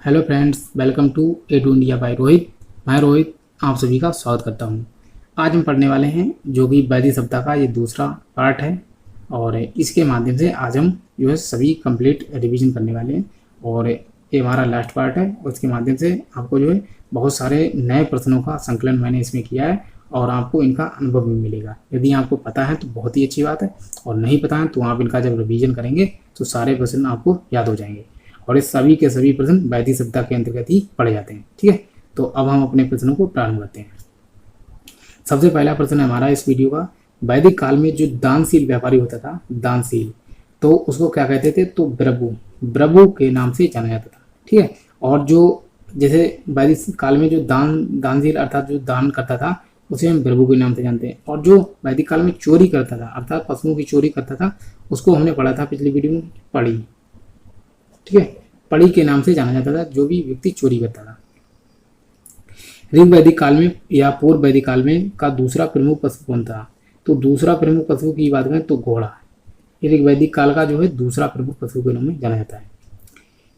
Hello friends, welcome to A to India by Rohit. मैं रोहित आप सभी का स्वागत करता हूं। आज हम पढ़ने वाले हैं जो कि वैदिक सप्ताह का ये दूसरा पार्ट है और इसके माध्यम से आज हम जो है सभी कंप्लीट रिवीजन करने वाले हैं और ये हमारा लास्ट पार्ट है और इसके माध्यम से आपको जो है बहुत सारे नए प्रश्नों का संकलन मैंने इसमें किया है और आपको इनका अनुभव भी मिलेगा। यदि आपको पता है तो बहुत ही अच्छी बात है और नहीं पता है तो आप इनका जब रिवीजन करेंगे तो सारे प्रश्न आपको याद हो जाएंगे और इस सभी के सभी प्रश्न वैदिक सप्ताह के अंतर्गत ही पढ़े जाते हैं। ठीक है, तो अब हम अपने प्रश्नों को प्रारंभ करते हैं। सबसे पहला प्रश्न है हमारा इस वीडियो का, वैदिक काल में जो दानशील व्यापारी होता था, दानशील, तो उसको क्या कहते थे? तो ब्रभु, ब्रभु के नाम से जाना जाता था। ठीक है, और जो जैसे वैदिक काल में जो दानशील अर्थात जो दान करता था उसे हम प्रभु के नाम से जानते हैं। और जो वैदिक काल में चोरी करता था अर्थात पशुओं की चोरी करता था उसको हमने पढ़ा था पिछली वीडियो में, पड़ी। ठीक है, पड़ी के नाम से जाना जाता था जो भी व्यक्ति चोरी करता था। ऋग वैदिक काल में या पूर्व वैदिक काल में का दूसरा प्रमुख पशु कौन था? तो दूसरा प्रमुख पशु की बात करें तो घोड़ा। ऋग वैदिक काल का जो है दूसरा प्रमुख पशु के नाम में जाना जाता है।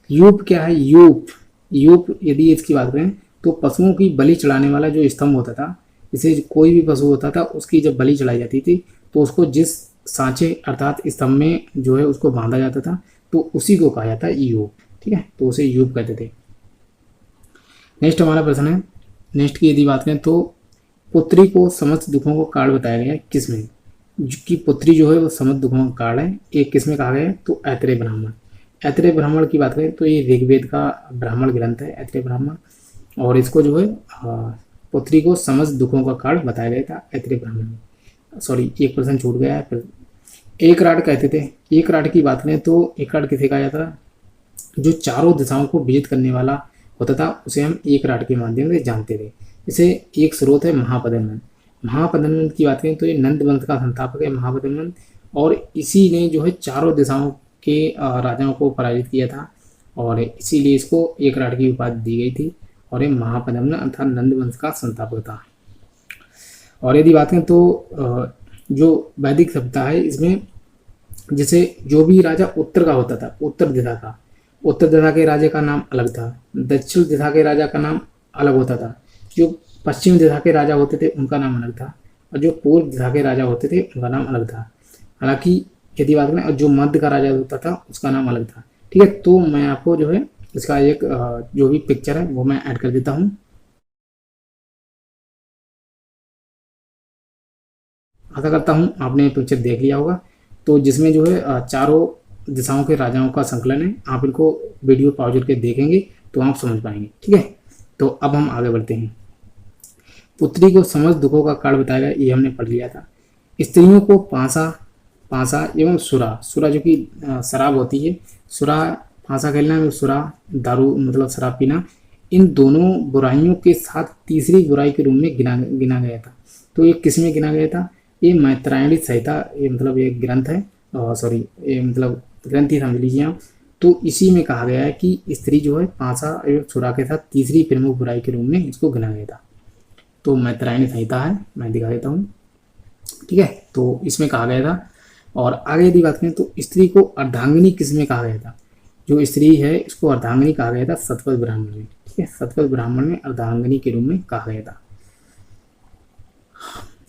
यूप क्या है? यूप, यूप यदि इसकी बात करें तो पशुओं की बलि चढ़ाने वाला जो स्तंभ होता था, जैसे कोई भी पशु होता था उसकी जब बलि चढ़ाई जाती थी तो उसको जिस सांचे अर्थात स्तंभ में जो है उसको बांधा जाता था तो उसी को कहा जाता है यूप। ठीक है, तो उसे यूप कहते थे। नेक्स्ट हमारा प्रश्न है, नेक्स्ट की यदि बात करें तो पुत्री को समस्त दुखों को कारण बताया गया है किसमें? कि पुत्री जो है वो समस्त दुखों का कारण है, एक किसमें कहा गया है? तो ऐतरेय ब्राह्मण। ऐतरेय ब्राह्मण की बात करें तो ये ऋग्वेद का ब्राह्मण ग्रंथ है ऐतरेय ब्राह्मण, और इसको जो है पुत्री को समस्त दुखों का कारण बताया गया था ऐतरेय ब्राह्मण में। सॉरी, एक प्रश्न छूट गया है। एक राट कहते थे, एक राट की बात करें तो एक राट किसे कहा जाता था? जो चारों दिशाओं को विजित करने वाला होता था उसे हम एक राट के माध्यम से जानते थे। इसे एक स्रोत है महापद्मनंद। महापद्मनंद की बात करें तो ये नंद वंश का संस्थापक है महापद्मनंद, और इसी ने जो है चारों दिशाओं के राजाओं को पराजित किया था और इसीलिए इसको एक राट की उपाधि दी गई थी और ये महापद्मनंद अर्थात नंद वंश का संस्थापक था। और यदि बात करें तो जो वैदिक सप्ताह है इसमें जैसे जो भी राजा उत्तर का होता था, उत्तर दिशा का, उत्तर दिशा के राजा का नाम अलग था, दक्षिण दिशा के राजा का नाम अलग होता था, जो पश्चिम दिशा के राजा होते थे उनका नाम अलग था और जो पूर्व दिशा के राजा होते थे उनका नाम अलग था। हालांकि यदि बात करें जो मध्य का राजा होता था उसका नाम अलग था। ठीक है, तो मैं आपको जो है इसका एक जो भी पिक्चर है वो मैं ऐड कर देता हूँ। आशा करता हूँ आपने पिक्चर देख लिया होगा, तो जिसमें जो है चारों दिशाओं के राजाओं का संकलन है। आप इनको वीडियो पॉज करके देखेंगे तो आप समझ पाएंगे। ठीक है, तो अब हम आगे बढ़ते हैं। पुत्री को समस्त दुखों का कारण बताया गया, ये हमने पढ़ लिया था। स्त्रियों को पांसा, पांसा एवं सुरा, सुरा जो कि शराब होती है, सुरा पांसा खेलना, सुरा दारू मतलब शराब पीना, इन दोनों बुराइयों के साथ तीसरी बुराई के रूप में गिना गया था। तो ये किस में गिना गया था? ये मैत्रायणी संहिता, ये मतलब ये ग्रंथ है, सॉरी ये मतलब ग्रंथ ही समझ लीजिए आप। तो इसी में कहा गया है कि स्त्री जो है पांसा एवं सुरा के साथ तीसरी प्रमुख बुराई के रूप में इसको गिना गया था। तो मैत्रायणी संहिता है, मैं दिखा देता हूँ। ठीक है, तो इसमें कहा गया था। और आगे यदि बात करें तो स्त्री को अर्धांगिनी किस में कहा गया था? जो स्त्री है इसको अर्धांगिनी कहा गया था सतपथ ब्राह्मण में। ठीक है, सतपथ ब्राह्मण में अर्धांगिनी के रूप में कहा गया था।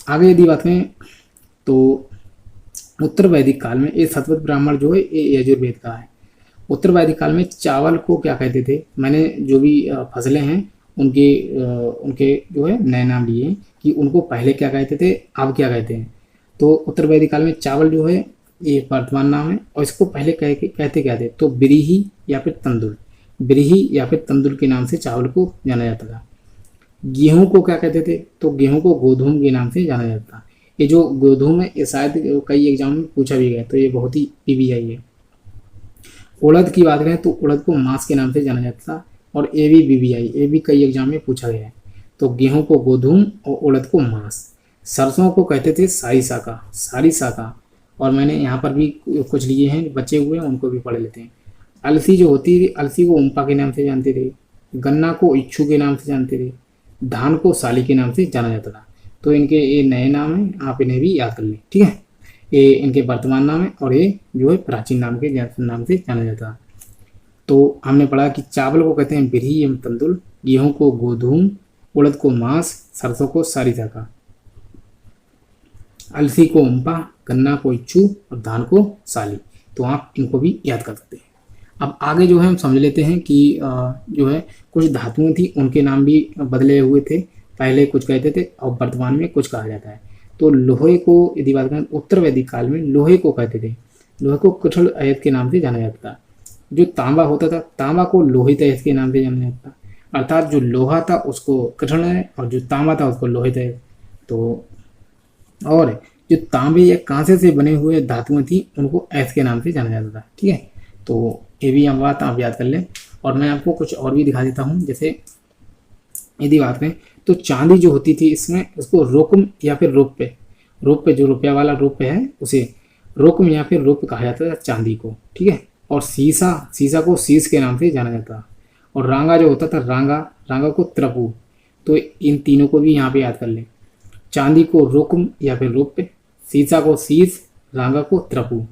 आगे यदि बात करें तो उत्तर वैदिक काल में ये सतपथ ब्राह्मण जो है ये यजुर्वेद का है। उत्तर वैदिक काल में चावल को क्या कहते थे? मैंने जो भी फसलें हैं उनके जो है नए नाम लिए हैं कि उनको पहले क्या कहते थे, अब क्या कहते हैं। तो उत्तर वैदिक काल में चावल जो है ये वर्तमान नाम है और इसको पहले कहते क्या थे? तो बिरीही या फिर तंदुल, बिरीही या फिर तंदुल के नाम से चावल को जाना जाता था। गेहूं को क्या कहते थे? तो गेहूं को गोधूम के नाम से जाना जाता था। ये जो गोधूम है ये शायद कई एग्जाम में पूछा भी गया, तो ये बहुत ही पीवीआई है। उड़द की बात करें तो उड़द को मांस के नाम से जाना जाता था और ये भी बीबीआई, ये भी कई एग्जाम में पूछा गया है। तो गेहूं को गोधूम और उड़द को मांस। सरसों को कहते थे सारी साका, सारी साका, और मैंने यहाँ पर भी कुछ लिए हैं बचे हुए हैं उनको भी पढ़ लेते हैं। अलसी जो होती थी, अलसी को उम्पा के नाम से जानते थे, गन्ना को इच्छू के नाम से जानते थे, धान को साली के नाम से जाना जाता था। तो इनके ये नए नाम हैं, आप इन्हें भी याद कर लें। ठीक है, ये इनके वर्तमान नाम है और ये जो है प्राचीन नाम से जाना जाता है। तो हमने पढ़ा कि चावल को कहते हैं बिरही एवं तंदुल, गेहूं को गोधूम, उड़द को मांस, सरसों को सारिता, अलसी को उम्पा, गन्ना को इच्चू और धान को साली। तो आप इनको भी याद कर सकते हैं। अब आगे जो है हम समझ लेते हैं कि जो है कुछ धातुएं थी उनके नाम भी बदले हुए थे। पहले कुछ कहते थे और वर्तमान में कुछ कहा जाता है। तो लोहे को यदि बात करें उत्तर वैदिक काल में लोहे को कहते थे, लोहे को कुठल अयस्क के नाम से जाना जाता था। जो तांबा होता था तांबा को लोहित अयस्क के नाम से जाना जाता था, अर्थात जो लोहा था उसको कुठल और जो तांबा था उसको लोहित अयस्क। तो और जो तांबे या कांसे से बने हुए धातुएं थी उनको अयस्क के नाम से जाना जाता था। ठीक है, तो ये भी हम बात आप याद कर लें। और मैं आपको कुछ और भी दिखा देता हूँ। जैसे यदि बात करें तो चांदी जो होती थी इसमें उसको रोकम या फिर रोप्य जो रुपया वाला रोप्य है उसे रोकम या फिर रोप्य कहा जाता था चांदी को। ठीक है, और सीसा को शीश के नाम से जाना जाता। और रांगा जो होता था रांगा को त्रपु। तो इन तीनों को भी यहाँ पे याद कर लें। चांदी को रोकम या फिर रोप्य, सीसा को शीश, रांगा को त्रपु।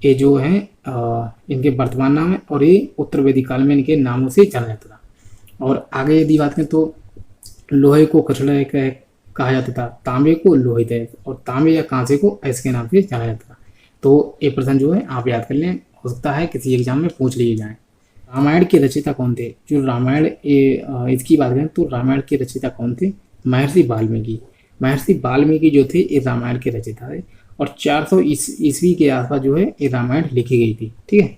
ये जो है इनके वर्तमान नाम है और ये उत्तर वैदिक काल में इनके नामों से जाना जाता था। और आगे यदि बात करें तो लोहे को कठोर कहा जाता था, तांबे को लोहित अयस्क और तांबे या कांसे को अयस्क के नाम से जाना जाता था। तो ये प्रश्न जो है आप याद कर लें, हो सकता है किसी एग्जाम में पूछ लिए जाए। रामायण के रचयिता कौन थे? जो रामायण इसकी बात करें तो रामायण के रचयिता कौन थे? महर्षि वाल्मीकि जो थे ये रामायण के रचयिता थे। और 400 ईस्वी के आसपास जो है ये रामायण लिखी गई थी। ठीक है,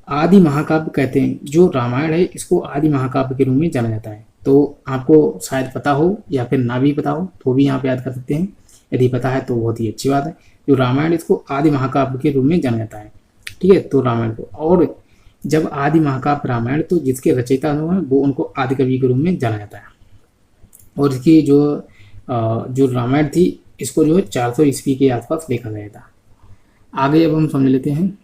आदि महाकाव्य कहते हैं जो रामायण है इसको आदि महाकाव्य के रूप में जाना जाता है। तो आपको शायद पता हो या फिर ना भी पता हो तो भी यहाँ पे याद कर सकते हैं। यदि पता है तो बहुत ही अच्छी बात है। जो रामायण इसको आदि महाकाव्य के रूप में जाना जाता है। ठीक है, तो रामायण को, और जब आदि महाकाव्य रामायण तो जिसके रचयिता जो है वो उनको आदि कवि के रूप में जाना जाता है। और इसकी जो रामायण थी इसको जो है 400 ईस्वी के आसपास लिखा गया था। आगे अब हम समझ लेते हैं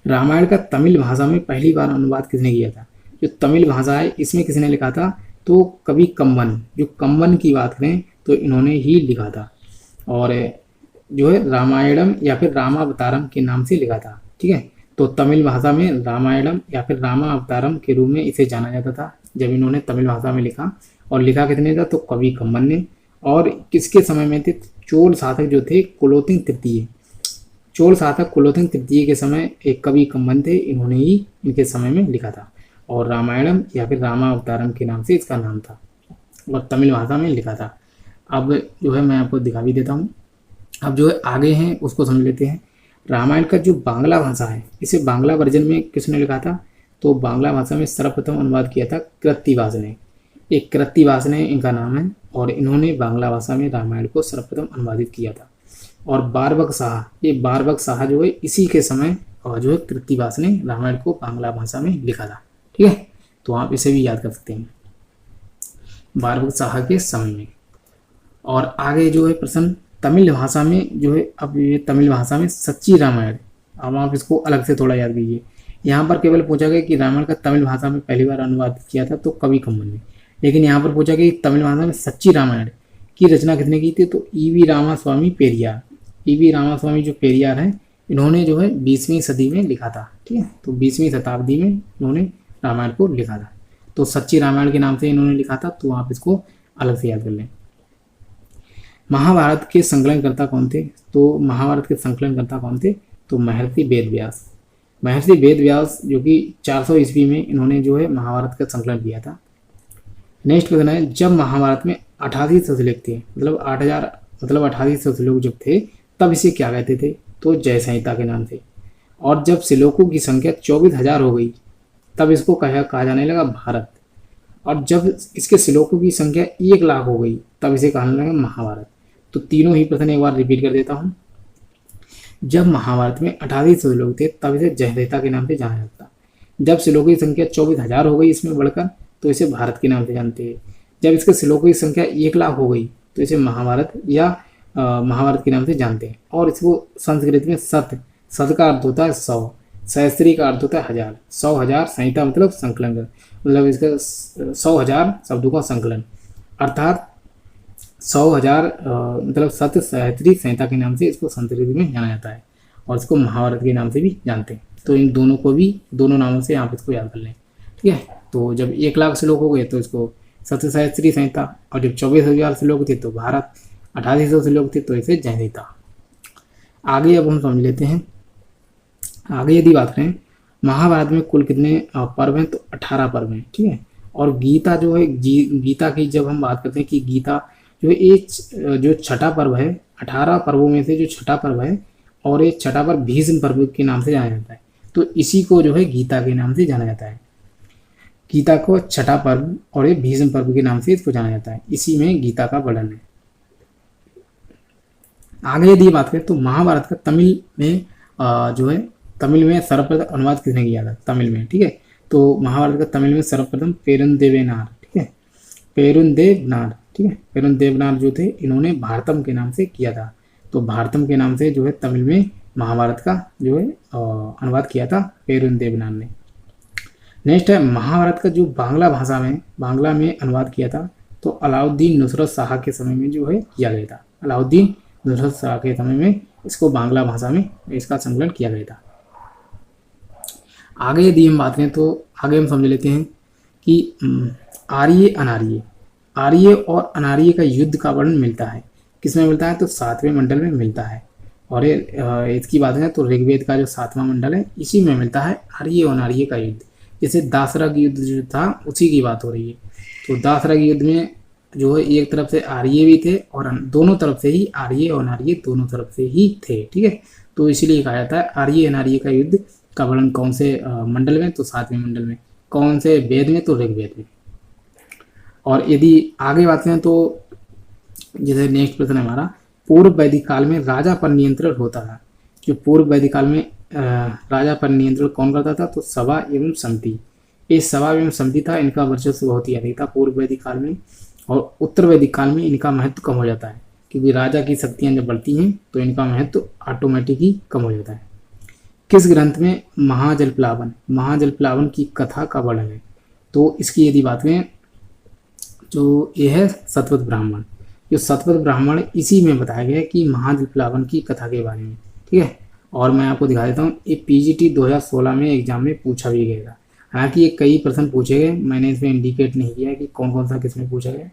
रामायण का तमिल भाषा में पहली बार अनुवाद किसने किया था? जो तमिल भाषा है इसमें किसने लिखा था? तो कवि कम्बन। जो कम्बन की बात करें तो इन्होंने ही लिखा था और जो है रामायणम या फिर रामावतारम के नाम से लिखा था। ठीक है, तो तमिल भाषा में रामायणम या फिर रामावतारम के रूप में इसे जाना जाता था जब इन्होंने तमिल भाषा में लिखा। और लिखा कितने था? तो कवि कम्बन ने। और किसके समय में थे? चोल शासक जो थे कुलोत्तुंग तृतीय के समय एक कवि कम्बन थे, इन्होंने ही इनके समय में लिखा था। और रामायणम या फिर रामावतारम के नाम से इसका नाम था और तमिल भाषा में लिखा था। अब जो है मैं आपको दिखा भी देता हूँ। अब जो है आगे हैं उसको समझ लेते हैं। रामायण का जो बांग्ला भाषा है इसे बांग्ला वर्जन में किसने लिखा था? तो बांग्ला भाषा में सर्वप्रथम अनुवाद किया था कृत्तिवास ने। एक कृत्तिवास ने इनका नाम है और इन्होंने बांग्ला भाषा में रामायण को सर्वप्रथम अनुवादित किया था। और बारबक शाह जो है इसी के समय और जो है कृत्तिवास ने रामायण को बांग्ला भाषा में लिखा था। ठीक है, तो आप इसे भी याद कर सकते हैं बारबक शाह के समय में। और आगे जो है प्रश्न तमिल भाषा में जो है, अब ये तमिल भाषा में सच्ची रामायण, अब आप इसको अलग से थोड़ा याद कीजिए। यहाँ पर केवल पूछा गया कि रामायण का तमिल भाषा में पहली बार अनुवाद किया था तो कवि कम्बन ने, लेकिन यहाँ पर पूछा गया कि तमिल भाषा में सच्ची रामायण की रचना किसने की थी? तो ईवी रामास्वामी जो पेरियार हैं इन्होंने जो है 20वीं सदी में लिखा था। ठीक है, तो 20वीं शताब्दी में इन्होंने रामायण को लिखा था। तो सच्ची रामायण के नाम से इन्होंने लिखा था, तो आप इसको अलग से याद कर लें। महाभारत के संकलनकर्ता कौन थे? तो महाभारत के संकलनकर्ता कौन थे? तो महर्षि वेद व्यास जो कि 400 ईस्वी में इन्होंने जो है महाभारत का संकलन किया था। नेक्स्ट क्वेश्चन है, जब महाभारत में 8800 श्लोक थे, मतलब 8800 श्लोक जब थे तब इसे क्या कहते थे? तो जय संहिता के नाम से। और जब श्लोकों की संख्या 24,000 हो गई तब इसको कहा जाने लगा भारत। और जब इसके श्लोकों की संख्या 1 लाख हो गई तब इसे कहने लगा महाभारत। तो तीनों ही प्रश्न एक बार रिपीट कर देता हूँ। जब महाभारत में 8800 श्लोक थे तब इसे जय संहिता के नाम से जाना जाता। जब श्लोकों की संख्या 24,000 हो गई इसमें बढ़कर तो इसे भारत के नाम से जानते हैं। जब इसके श्लोकों की संख्या 1 लाख हो गई तो इसे महाभारत या महाभारत के नाम से जानते हैं। और इसको संस्कृत में सत का अर्थ होता है 100, सहस्त्री का अर्थ होता है 1000, 100,000, संहिता मतलब संकलन, मतलब इसका 100,000 शब्दों का संकलन, अर्थात 100,000 मतलब सत सहस्त्री संहिता के नाम से इसको संस्कृत में जाना जाता है और इसको महाभारत के नाम से भी जानते हैं। तो इन दोनों को भी दोनों नामों से आप इसको याद कर लें। ठीक है, तो जब 1 लाख श्लोक हो गए तो इसको सत्यसायत्री संहिता, और जब 24,000 श्लोक थे तो भारत, 8800 श्लोक थे तो इसे जय संहिता। आगे अब हम समझ लेते हैं। आगे यदि बात करें महाभारत में कुल कितने पर्व हैं, तो 18 पर्व हैं। ठीक है, और गीता जो है गीता की जब हम बात करते हैं कि गीता जो एक जो छठा पर्व है, 18 पर्वों में से जो छठा पर्व है, और ये छठा पर्व भीष्म पर्व के नाम से जाना जाता है। तो इसी को जो है गीता के नाम से जाना जाता है। गीता को छठा पर्व और ये भीष्म पर्व के नाम से इसको जाना जाता है। इसी में गीता का वर्णन है। आगे यदि बात करें तो महाभारत का तमिल में जो है तमिल में सर्वप्रथम अनुवाद किसने किया था, तमिल में। ठीक है, तो महाभारत का तमिल में सर्वप्रथम पेरुंदेवेनार, ठीक है, पेरुंदेवनार, ठीक है, पेरुंदेवनार जो थे इन्होंने भारतम के नाम से किया था। तो भारतम के नाम से जो है तमिल में महाभारत का जो है अनुवाद किया था पेरुंदेवनार ने। नेक्स्ट है महाभारत का जो बांग्ला में अनुवाद किया था, तो अलाउद्दीन नुसरत शाह के समय में जो है किया गया था। अलाउद्दीन नुसरत शाह के समय में इसको बांग्ला भाषा में इसका संकलन किया गया था। आगे यदि हम बात करें तो आगे हम समझ लेते हैं कि आर्य अनार्य, आर्य और अनार्य का युद्ध का वर्णन मिलता है। किसमें मिलता है, तो 7वें मंडल में मिलता है। और ये इसकी बात करें तो ऋग्वेद का जो 7वां मंडल है इसी में मिलता है आर्य और अनार्य का युद्ध। जैसे दासरथ युद्ध जो था उसी की बात हो रही है। तो दासरथ युद्ध में जो है एक तरफ से आर्य भी थे और दोनों तरफ से ही आर्य और अनार्य दोनों तरफ से ही थे। ठीक है, तो इसीलिए कहा जाता है आर्य अनार्य का युद्ध का वर्णन कौन से मंडल में, तो 7वें मंडल में। कौन से वेद में, तो ऋग्वेद में। और यदि आगे बात करें तो जैसे नेक्स्ट प्रश्न है हमारा, पूर्व वैदिक काल में राजा पर नियंत्रण होता था। जो पूर्व वैदिक काल में राजा पर नियंत्रण कौन करता था, तो सभा एवं समिति। ये सभा एवं समिति था, इनका वर्चस्व बहुत ही अधिक था पूर्व वैदिक काल में। और उत्तर वैदिक काल में इनका महत्व कम हो जाता है, क्योंकि राजा की शक्तियाँ जब बढ़ती हैं तो इनका महत्व ऑटोमेटिक ही कम हो जाता है। किस ग्रंथ में महाजल प्लावन की कथा का वर्णन है, तो इसकी यदि बात करें जो ये है सतवत ब्राह्मण। जो सतवत ब्राह्मण इसी में बताया गया है कि महाजल प्लावन की कथा के बारे में। ठीक है, और मैं आपको दिखा देता हूँ, ये पीजीटी 2016 में एग्जाम में पूछा भी गया था। हालांकि ये कई प्रश्न पूछे गए, मैंने इसमें इंडिकेट नहीं किया है कि कौन कौन सा किस में पूछा गया,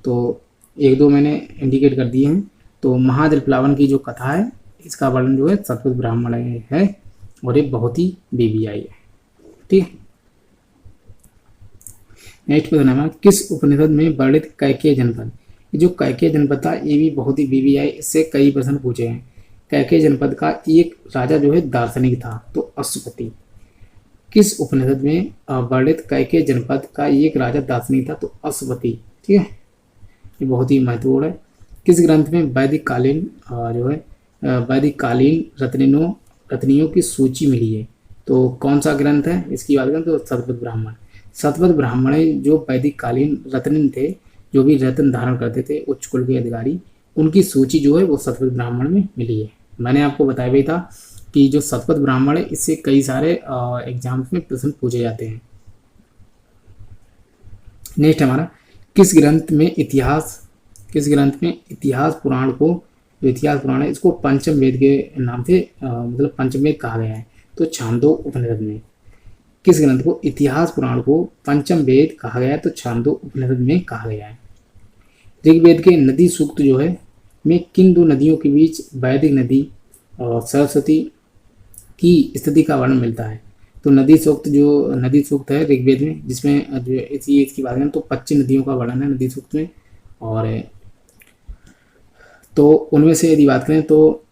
तो 1-2 मैंने इंडिकेट कर दिए हैं। तो महाजल प्लावन की जो कथा है इसका वर्णन जो है सतवत ब्राह्मण है, और ये बहुत ही बीबीआई है। ठीक है, नेक्स्ट प्रश्न है किस उपनिषद में वर्णित कैकेय जनपद। ये जो कैकेय जनपद था ये भी बहुत ही बीबीआई, इससे कई प्रश्न पूछे हैं। कैकेय जनपद का एक राजा जो है दार्शनिक था, तो अश्वपति। किस उपनिषद में वर्णित कैकेय जनपद का एक राजा दार्शनिक था, तो अश्वपति। ठीक है, ये बहुत ही महत्वपूर्ण है। किस ग्रंथ में वैदिक कालीन जो है वैदिक कालीन रत्नियों की सूची मिली है, तो कौन सा ग्रंथ है, इसकी बात करें तो सतवत ब्राह्मण। सतवत ब्राह्मण जो वैदिक कालीन रत्न थे, जो भी रत्न धारण करते थे उच्च कुल के अधिकारी, उनकी सूची जो है वो सतवत ब्राह्मण में मिली है। मैंने आपको बताया भी था कि जो सतवत ब्राह्मण है इससे कई सारे एग्जाम्स में प्रश्न पूछे जाते हैं। नेक्स्ट हमारा किस ग्रंथ में इतिहास पुराण को, जो इतिहास पुराण है इसको पंचम वेद के नाम से मतलब पंचम वेद कहा गया है, तो छांदो उपनिषद में। किस ग्रंथ को इतिहास पुराण को पंचम वेद कहा गया है, तो छांदो उपनिषद में कहा गया है। ऋग्वेद के नदी सूक्त जो है में किन 2 नदियों के बीच वैदिक नदी और सरस्वती की स्थिति का वर्णन मिलता है, तो नदी सूक्त है ऋग्वेद में, जिसमें जो इसकी बात करें तो 25 नदियों का वर्णन है नदी सूक्त में। और तो उनमें से यदि बात करें तो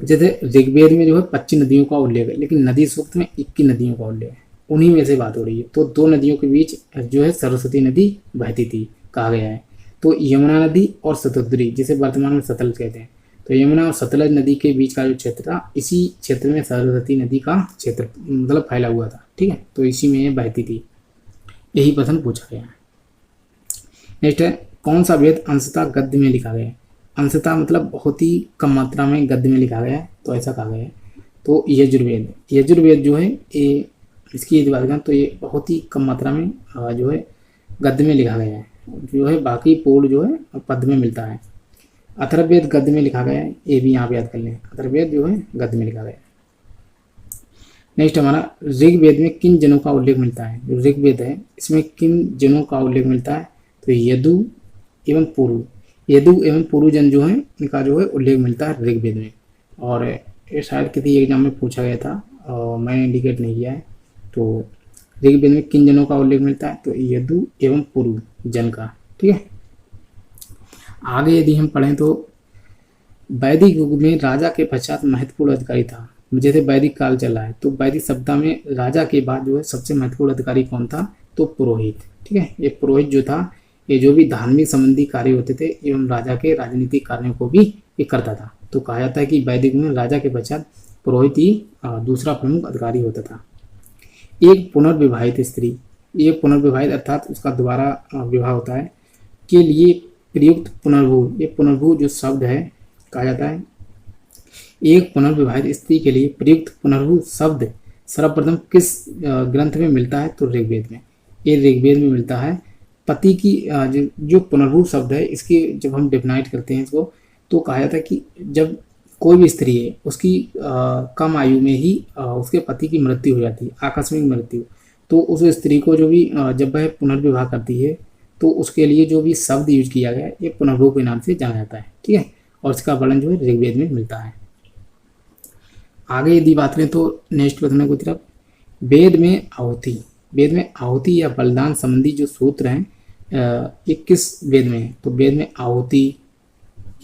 जैसे ऋग्वेद में जो है 25 नदियों का उल्लेख है, लेकिन नदी सूक्त में 21 नदियों का उल्लेख है, उन्हीं में से बात हो रही है। तो 2 नदियों के बीच जो है सरस्वती नदी बहती थी कहा गया है, तो यमुना नदी और सतलुज, जिसे वर्तमान में सतलज कहते हैं। तो यमुना और सतलज नदी के बीच का जो क्षेत्र था, इसी क्षेत्र में सरस्वती नदी का क्षेत्र मतलब फैला हुआ था। ठीक है, तो इसी में ये बहती थी। यही प्रश्न पूछा गया है। नेक्स्ट है कौन सा वेद अंशतः गद्य में लिखा गया है। अंशतः मतलब बहुत ही कम मात्रा में गद्य में लिखा गया है, तो ऐसा कहा गया है। तो यजुर्वेद जो है ये, इसकी यदि बात करें तो ये बहुत ही कम मात्रा में जो है गद्य में लिखा गया है, जो है बाकी पूर्ण जो है पद में मिलता है। अथर्ववेद गद्य में लिखा गया है, ये भी यहाँ पे याद कर लें, अथर्ववेद जो है गद्य में लिखा गया है। नेक्स्ट हमारा ऋग्वेद में किन जनों का उल्लेख मिलता है। जो ऋग्वेद है इसमें किन जनों का उल्लेख मिलता है, तो यदु एवं पुरु, यदु एवं पुरु जन जो है इनका जो है उल्लेख मिलता है ऋग्वेद में। और ये शायद किसी एग्जाम में पूछा गया था और मैंने इंडिकेट नहीं किया है। तो ऋग्वेद में किन जनों का उल्लेख मिलता है, तो यदु एवं पुरु जन का। ठीक है, आगे यदि हम पढ़ें तो वैदिक युग में राजा के पश्चात महत्वपूर्ण अधिकारी था। जैसे वैदिक काल चला है तो वैदिक सभ्यता में राजा के बाद जो है सबसे महत्वपूर्ण अधिकारी कौन था, तो पुरोहित। ठीक है, ये पुरोहित जो था ये जो भी धार्मिक संबंधी कार्य होते थे एवं राजा के राजनीतिक कार्यों को भी ये करता था। तो कहा जाता है कि वैदिक में राजा के पश्चात पुरोहित ही दूसरा प्रमुख अधिकारी होता था। एक पुनर्विवाहित स्त्री, ये पुनर्विवाहित अर्थात उसका दोबारा विवाह होता है के लिए प्रयुक्त पुनर्भू, ये पुनर्भू जो शब्द है कहा जाता है एक पुनर्विवाहित स्त्री के लिए प्रयुक्त पुनर्भू शब्द सर्वप्रथम किस ग्रंथ में मिलता है, तो ऋग्वेद में। ये ऋग्वेद में मिलता है। पति की जो पुनर्भू शब्द है इसकी जब हम डिफाइट करते हैं इसको तो कहा जाता है कि जब कोई भी स्त्री है उसकी कम आयु में ही उसके पति की मृत्यु हो जाती है, आकस्मिक मृत्यु, तो उस स्त्री को जो भी जब वह पुनर्विवाह करती है तो उसके लिए जो भी शब्द यूज किया गया है ये पुनर्भू के नाम से जाना जाता है। ठीक है, और इसका वर्णन जो है ऋग्वेद में मिलता है। आगे यदि बात करें तो नेक्स्ट प्रश्न की तरफ, वेद में आहुति, वेद में आहुति या बलिदान संबंधी जो सूत्र हैं ये किस वेद में है, तो वेद में आहुति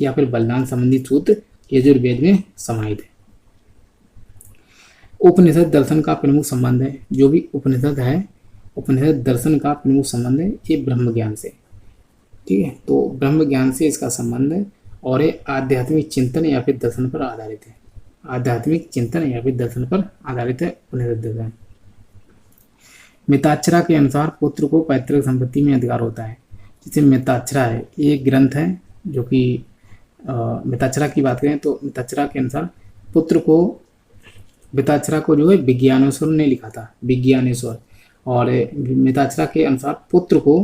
या फिर बलिदान संबंधी सूत्र यजुर्वेद में समाहित है। उपनिषद दर्शन का प्रमुख संबंध है, जो भी उपनिषद है उपनिषद दर्शन का प्रमुख संबंध है ये ब्रह्म ज्ञान से। ठीक है, तो ब्रह्म ज्ञान से इसका संबंध है और ये आध्यात्मिक चिंतन या फिर दर्शन पर आधारित है। आध्यात्मिक चिंतन या फिर दर्शन पर आधारित है उपनिषद दर्शन। मिताक्षरा के अनुसार पुत्र को पैतृक संपत्ति में अधिकार होता है। जैसे मिताक्षरा है ये ग्रंथ है जो कि मिताक्षरा की बात करें तो मिताक्षरा के अनुसार पुत्र को, मिताक्षरा को जो है विज्ञानेश्वर ने लिखा था, विज्ञानेश्वर, और मिताक्षरा के अनुसार पुत्र को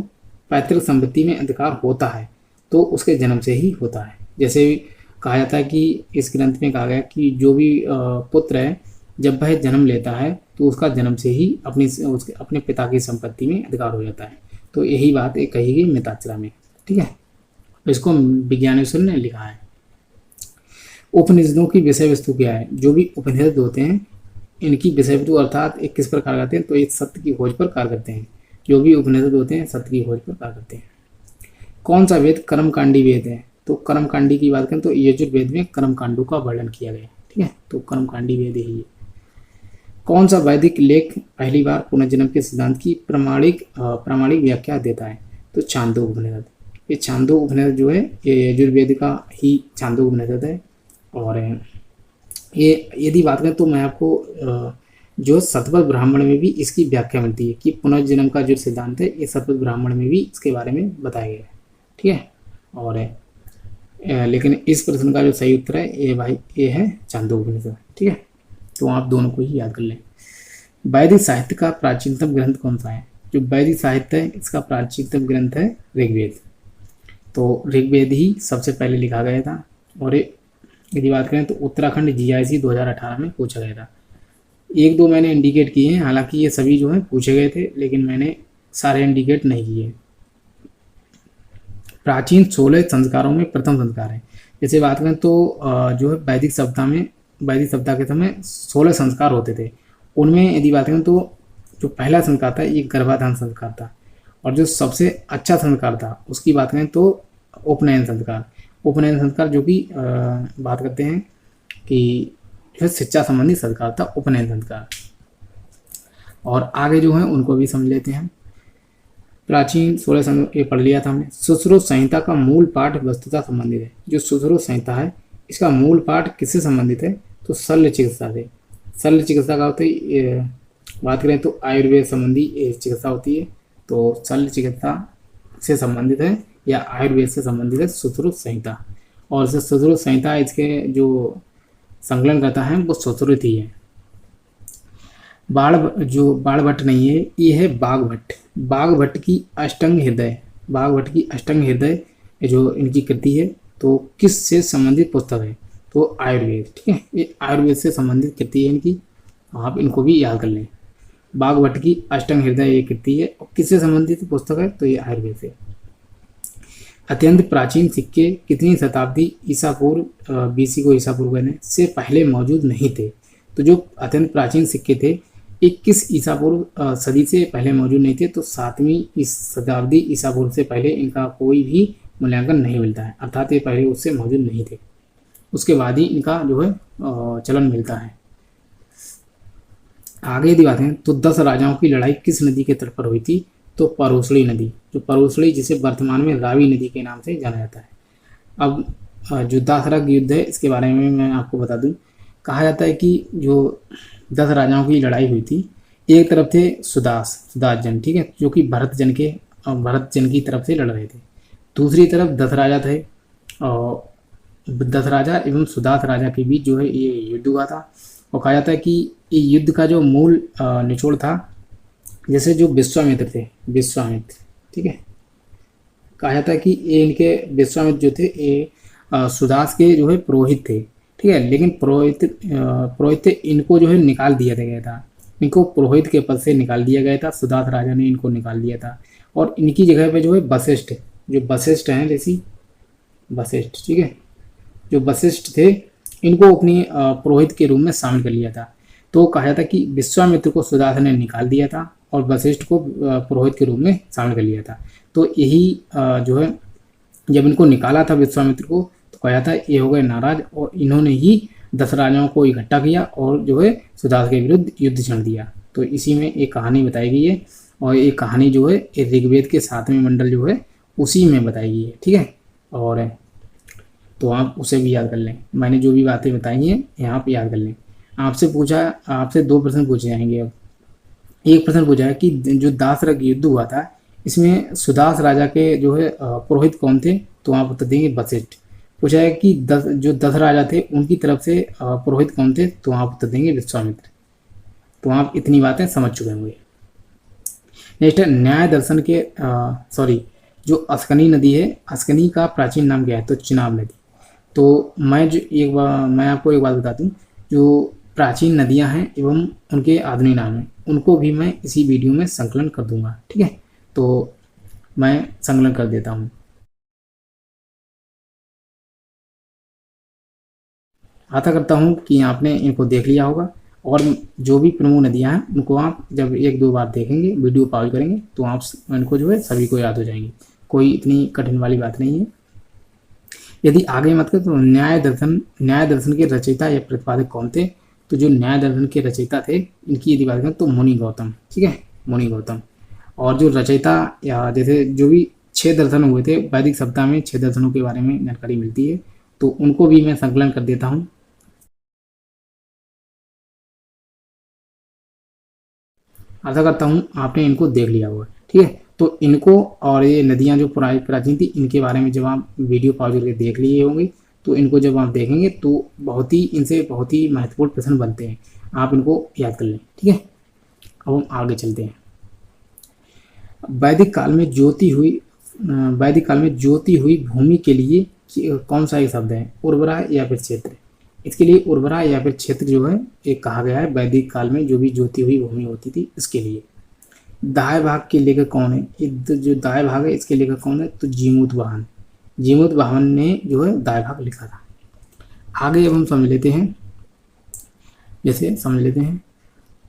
पैतृक संपत्ति में अधिकार होता है तो उसके जन्म से ही होता है। जैसे कहा जाता है कि इस ग्रंथ में कहा गया कि जो भी पुत्र है जब वह जन्म लेता है तो उसका जन्म से ही अपने पिता की संपत्ति में अधिकार हो जाता है। तो यही बात एक कही गई मिताक्षरा में। ठीक है, इसको विज्ञानेश्वर ने लिखा है। उपनिषदों की विषय वस्तु क्या है, जो भी उपनिषद होते हैं इनकी विषय वस्तु अर्थात एक किस पर कार्य करते हैं, तो एक सत्य की खोज पर कार्य करते हैं। जो भी उपनिषद होते हैं सत्य की खोज पर कार्य करते हैं। कौन सा वेद कर्मकांडी वेद है, तो कर्मकांडी की बात करें तो यजुर्वेद में कर्मकांडों का वर्णन किया गया है। ठीक है, तो कर्मकांडी वेद ही है। कौन सा वैदिक लेख पहली बार पुनर्जन्म के सिद्धांत की प्रामाणिक व्याख्या देता है, तो छांदोग्य उपनिषद। ये छांदोग्य उपनिषद जो है ये यजुर्वेद का ही छांदोग्य उपनिषद है। और ये यदि बात करें तो मैं आपको जो सतपथ ब्राह्मण में भी इसकी व्याख्या मिलती है कि पुनर्जन्म का जो सिद्धांत है ये सतपथ ब्राह्मण में भी इसके बारे में बताया गया है। ठीक है, और लेकिन इस प्रश्न का जो सही उत्तर है ये भाई ये है छांदोग्य उपनिषद। ठीक है, तो आप दोनों को ही याद कर लें। वैदिक साहित्य का प्राचीनतम ग्रंथ कौन सा है, जो वैदिक साहित्य है इसका प्राचीनतम ग्रंथ है ऋग्वेद। तो ऋग्वेद ही सबसे पहले लिखा गया था। और यदि बात करें तो उत्तराखंड GIC 2018 में पूछा गया था। एक दो मैंने इंडिकेट किए हैं, हालांकि ये सभी जो है पूछे गए थे लेकिन मैंने सारे इंडिकेट नहीं किए। प्राचीन 16 संस्कारों में प्रथम संस्कार है। जैसे बात करें तो जो है वैदिक सभ्यता के समय 16 संस्कार होते थे। उनमें यदि बात करें तो जो पहला संस्कार था ये गर्भाधान संस्कार था, और जो सबसे अच्छा संस्कार था उसकी बात करें तो उपनयन संस्कार। उपनयन संस्कार जो कि बात करते हैं कि जो शिक्षा संबंधी संस्कार था उपनयन संस्कार। और आगे जो है उनको भी समझ लेते हैं। प्राचीन 16 संस्कार ये पढ़ लिया था हमने। सुश्रुत संहिता का मूल पाठ वस्तुतः संबंधित है। जो सुश्रुत संहिता है इसका मूल पाठ किससे संबंधित है, तो शल्य चिकित्सा से। शल्य चिकित्सा का होता है, बात करें तो आयुर्वेद संबंधी चिकित्सा होती है, तो शल्य चिकित्सा से संबंधित है या आयुर्वेद से संबंधित है सुश्रुत संहिता। और सुश्रुत संहिता इसके जो संकलन करता है वो सुश्रुत ही है। बाणभट्ट नहीं है, ये है बाघभट्ट। बाघभट्ट की अष्टांग हृदय जो इनकी कृति है तो किस से संबंधित पुस्तक है, तो आयुर्वेद। ठीक है, ये आयुर्वेद से संबंधित कृति है इनकी। आप इनको भी याद कर लें। बाघभट्ट की अष्टांग हृदय ये कृति है और किससे संबंधित पुस्तक है, तो ये आयुर्वेद से। अत्यंत प्राचीन सिक्के कितनी शताब्दी ईसा पूर्व बीसी को ईसा पूर्व कहने से पहले मौजूद नहीं थे। तो जो अत्यंत प्राचीन सिक्के थे 21 ईसा पूर्व सदी से पहले मौजूद नहीं थे, तो 7वीं इस शताब्दी ईसा पूर्व से पहले इनका कोई भी मूल्यांकन नहीं मिलता है, अर्थात ये पहले उससे मौजूद नहीं थे, उसके बाद ही इनका जो है चलन मिलता है। आगे यदि बात है तो 10 राजाओं की लड़ाई किस नदी के तट पर हुई थी, तो परोसड़ी नदी, जो परोसड़ी जिसे वर्तमान में रावी नदी के नाम से जाना जाता है। अब जो दासरा युद्ध है इसके बारे में मैं आपको बता दूं। कहा जाता है कि जो 10 राजाओं की लड़ाई हुई थी, एक तरफ थे सुदास जन, ठीक है, जो कि भरत जन की तरफ से लड़ रहे थे। दूसरी तरफ 10 राजा थे और 10 राजा एवं सुदास राजा के बीच जो है ये युद्ध हुआ था। और कहा जाता है कि ये युद्ध का जो मूल निचोड़ था, जैसे जो विश्वामित्र थे, ठीक है, कहा जाता है कि ये इनके विश्वामित्र जो थे ये सुदास के जो है पुरोहित थे, ठीक है, लेकिन पुरोहित इनको जो है निकाल दिया गया था, इनको पुरोहित के पद से निकाल दिया गया था, सुदास राजा ने इनको निकाल दिया था। और इनकी जगह पे जो है वशिष्ठ हैं ऋषि वशिष्ठ, ठीक है, जो वशिष्ठ थे इनको अपनी पुरोहित के रूप में शामिल कर लिया था। तो कहा जाता है कि विश्वामित्र को सुदास ने निकाल दिया था और वशिष्ठ को पुरोहित के रूप में शामिल कर लिया था। तो यही जो है जब इनको निकाला था विश्वामित्र को, तो कहा जाता है ये हो गए नाराज और इन्होंने ही 10 राजाओं को इकट्ठा किया और जो है सुदास के विरुद्ध युद्ध छेड़ दिया। तो इसी में एक कहानी बताई गई है और ये कहानी जो है ऋग्वेद के 7वें मंडल जो है उसी में बताई गई है, ठीक है। और तो आप उसे भी याद कर लें, मैंने जो भी बातें बताई हैं यहाँ पे याद कर लें। आपसे 2 प्रश्न पूछे जाएंगे। अब एक प्रश्न पूछा है कि जो दासरथ युद्ध हुआ था इसमें सुदास राजा के जो है पुरोहित कौन थे, तो आप उत्तर देंगे वशिष्ठ। पूछा है कि 10 राजा थे उनकी तरफ से पुरोहित कौन थे, तो आप उत्तर देंगे विश्वामित्र। तो आप इतनी बातें समझ चुके होंगे। नेक्स्ट है न्याय दर्शन के जो अस्कनी नदी है, अस्कनी का प्राचीन नाम क्या है, तो चिनाब नदी। तो मैं आपको एक बात बता दूं, जो प्राचीन नदियां हैं एवं उनके आधुनिक नाम हैं उनको भी मैं इसी वीडियो में संकलन कर दूंगा, ठीक है। तो मैं संकलन कर देता हूँ। आशा करता हूँ कि आपने इनको देख लिया होगा और जो भी प्रमुख नदियाँ हैं उनको आप जब 1-2 बार देखेंगे, वीडियो पॉज करेंगे, तो आप इनको जो है सभी को याद हो जाएंगे। कोई इतनी कठिन वाली बात नहीं है। यदि आगे मत करें तो न्याय दर्शन के रचयिता या प्रतिपादक कौन थे, तो जो न्याय दर्शन के रचयिता थे इनकी यदि बात करें तो मुनि गौतम, ठीक है, मुनि गौतम। और जो रचयिता या जैसे जो भी 6 दर्शन हुए थे वैदिक सप्ताह में, 6 दर्शनों के बारे में जानकारी मिलती है, तो उनको भी मैं संकलन कर देता हूँ। आशा करता हूँ आपने इनको देख लिया होगा, ठीक है। तो इनको और ये नदियाँ जो प्राचीन थी इनके बारे में जब आप वीडियो पॉज करके देख लिए होंगे, तो इनको जब आप देखेंगे तो इनसे बहुत ही महत्वपूर्ण प्रश्न बनते हैं, आप इनको याद कर लें, ठीक है। अब हम आगे चलते हैं। वैदिक काल में ज्योति हुई भूमि के लिए कौन सा ही शब्द है, उर्वरा या फिर क्षेत्र। इसके लिए उर्वरा या फिर क्षेत्र जो है एक कहा गया है। वैदिक काल में जो भी ज्योति हुई भूमि होती थी इसके लिए। दाएं भाग के लेखक कौन है, जो दाएं भाग है इसके लेखक कौन है, तो जीमूत वाहन ने जो है दाएं भाग लिखा था। आगे अब हम समझ लेते हैं,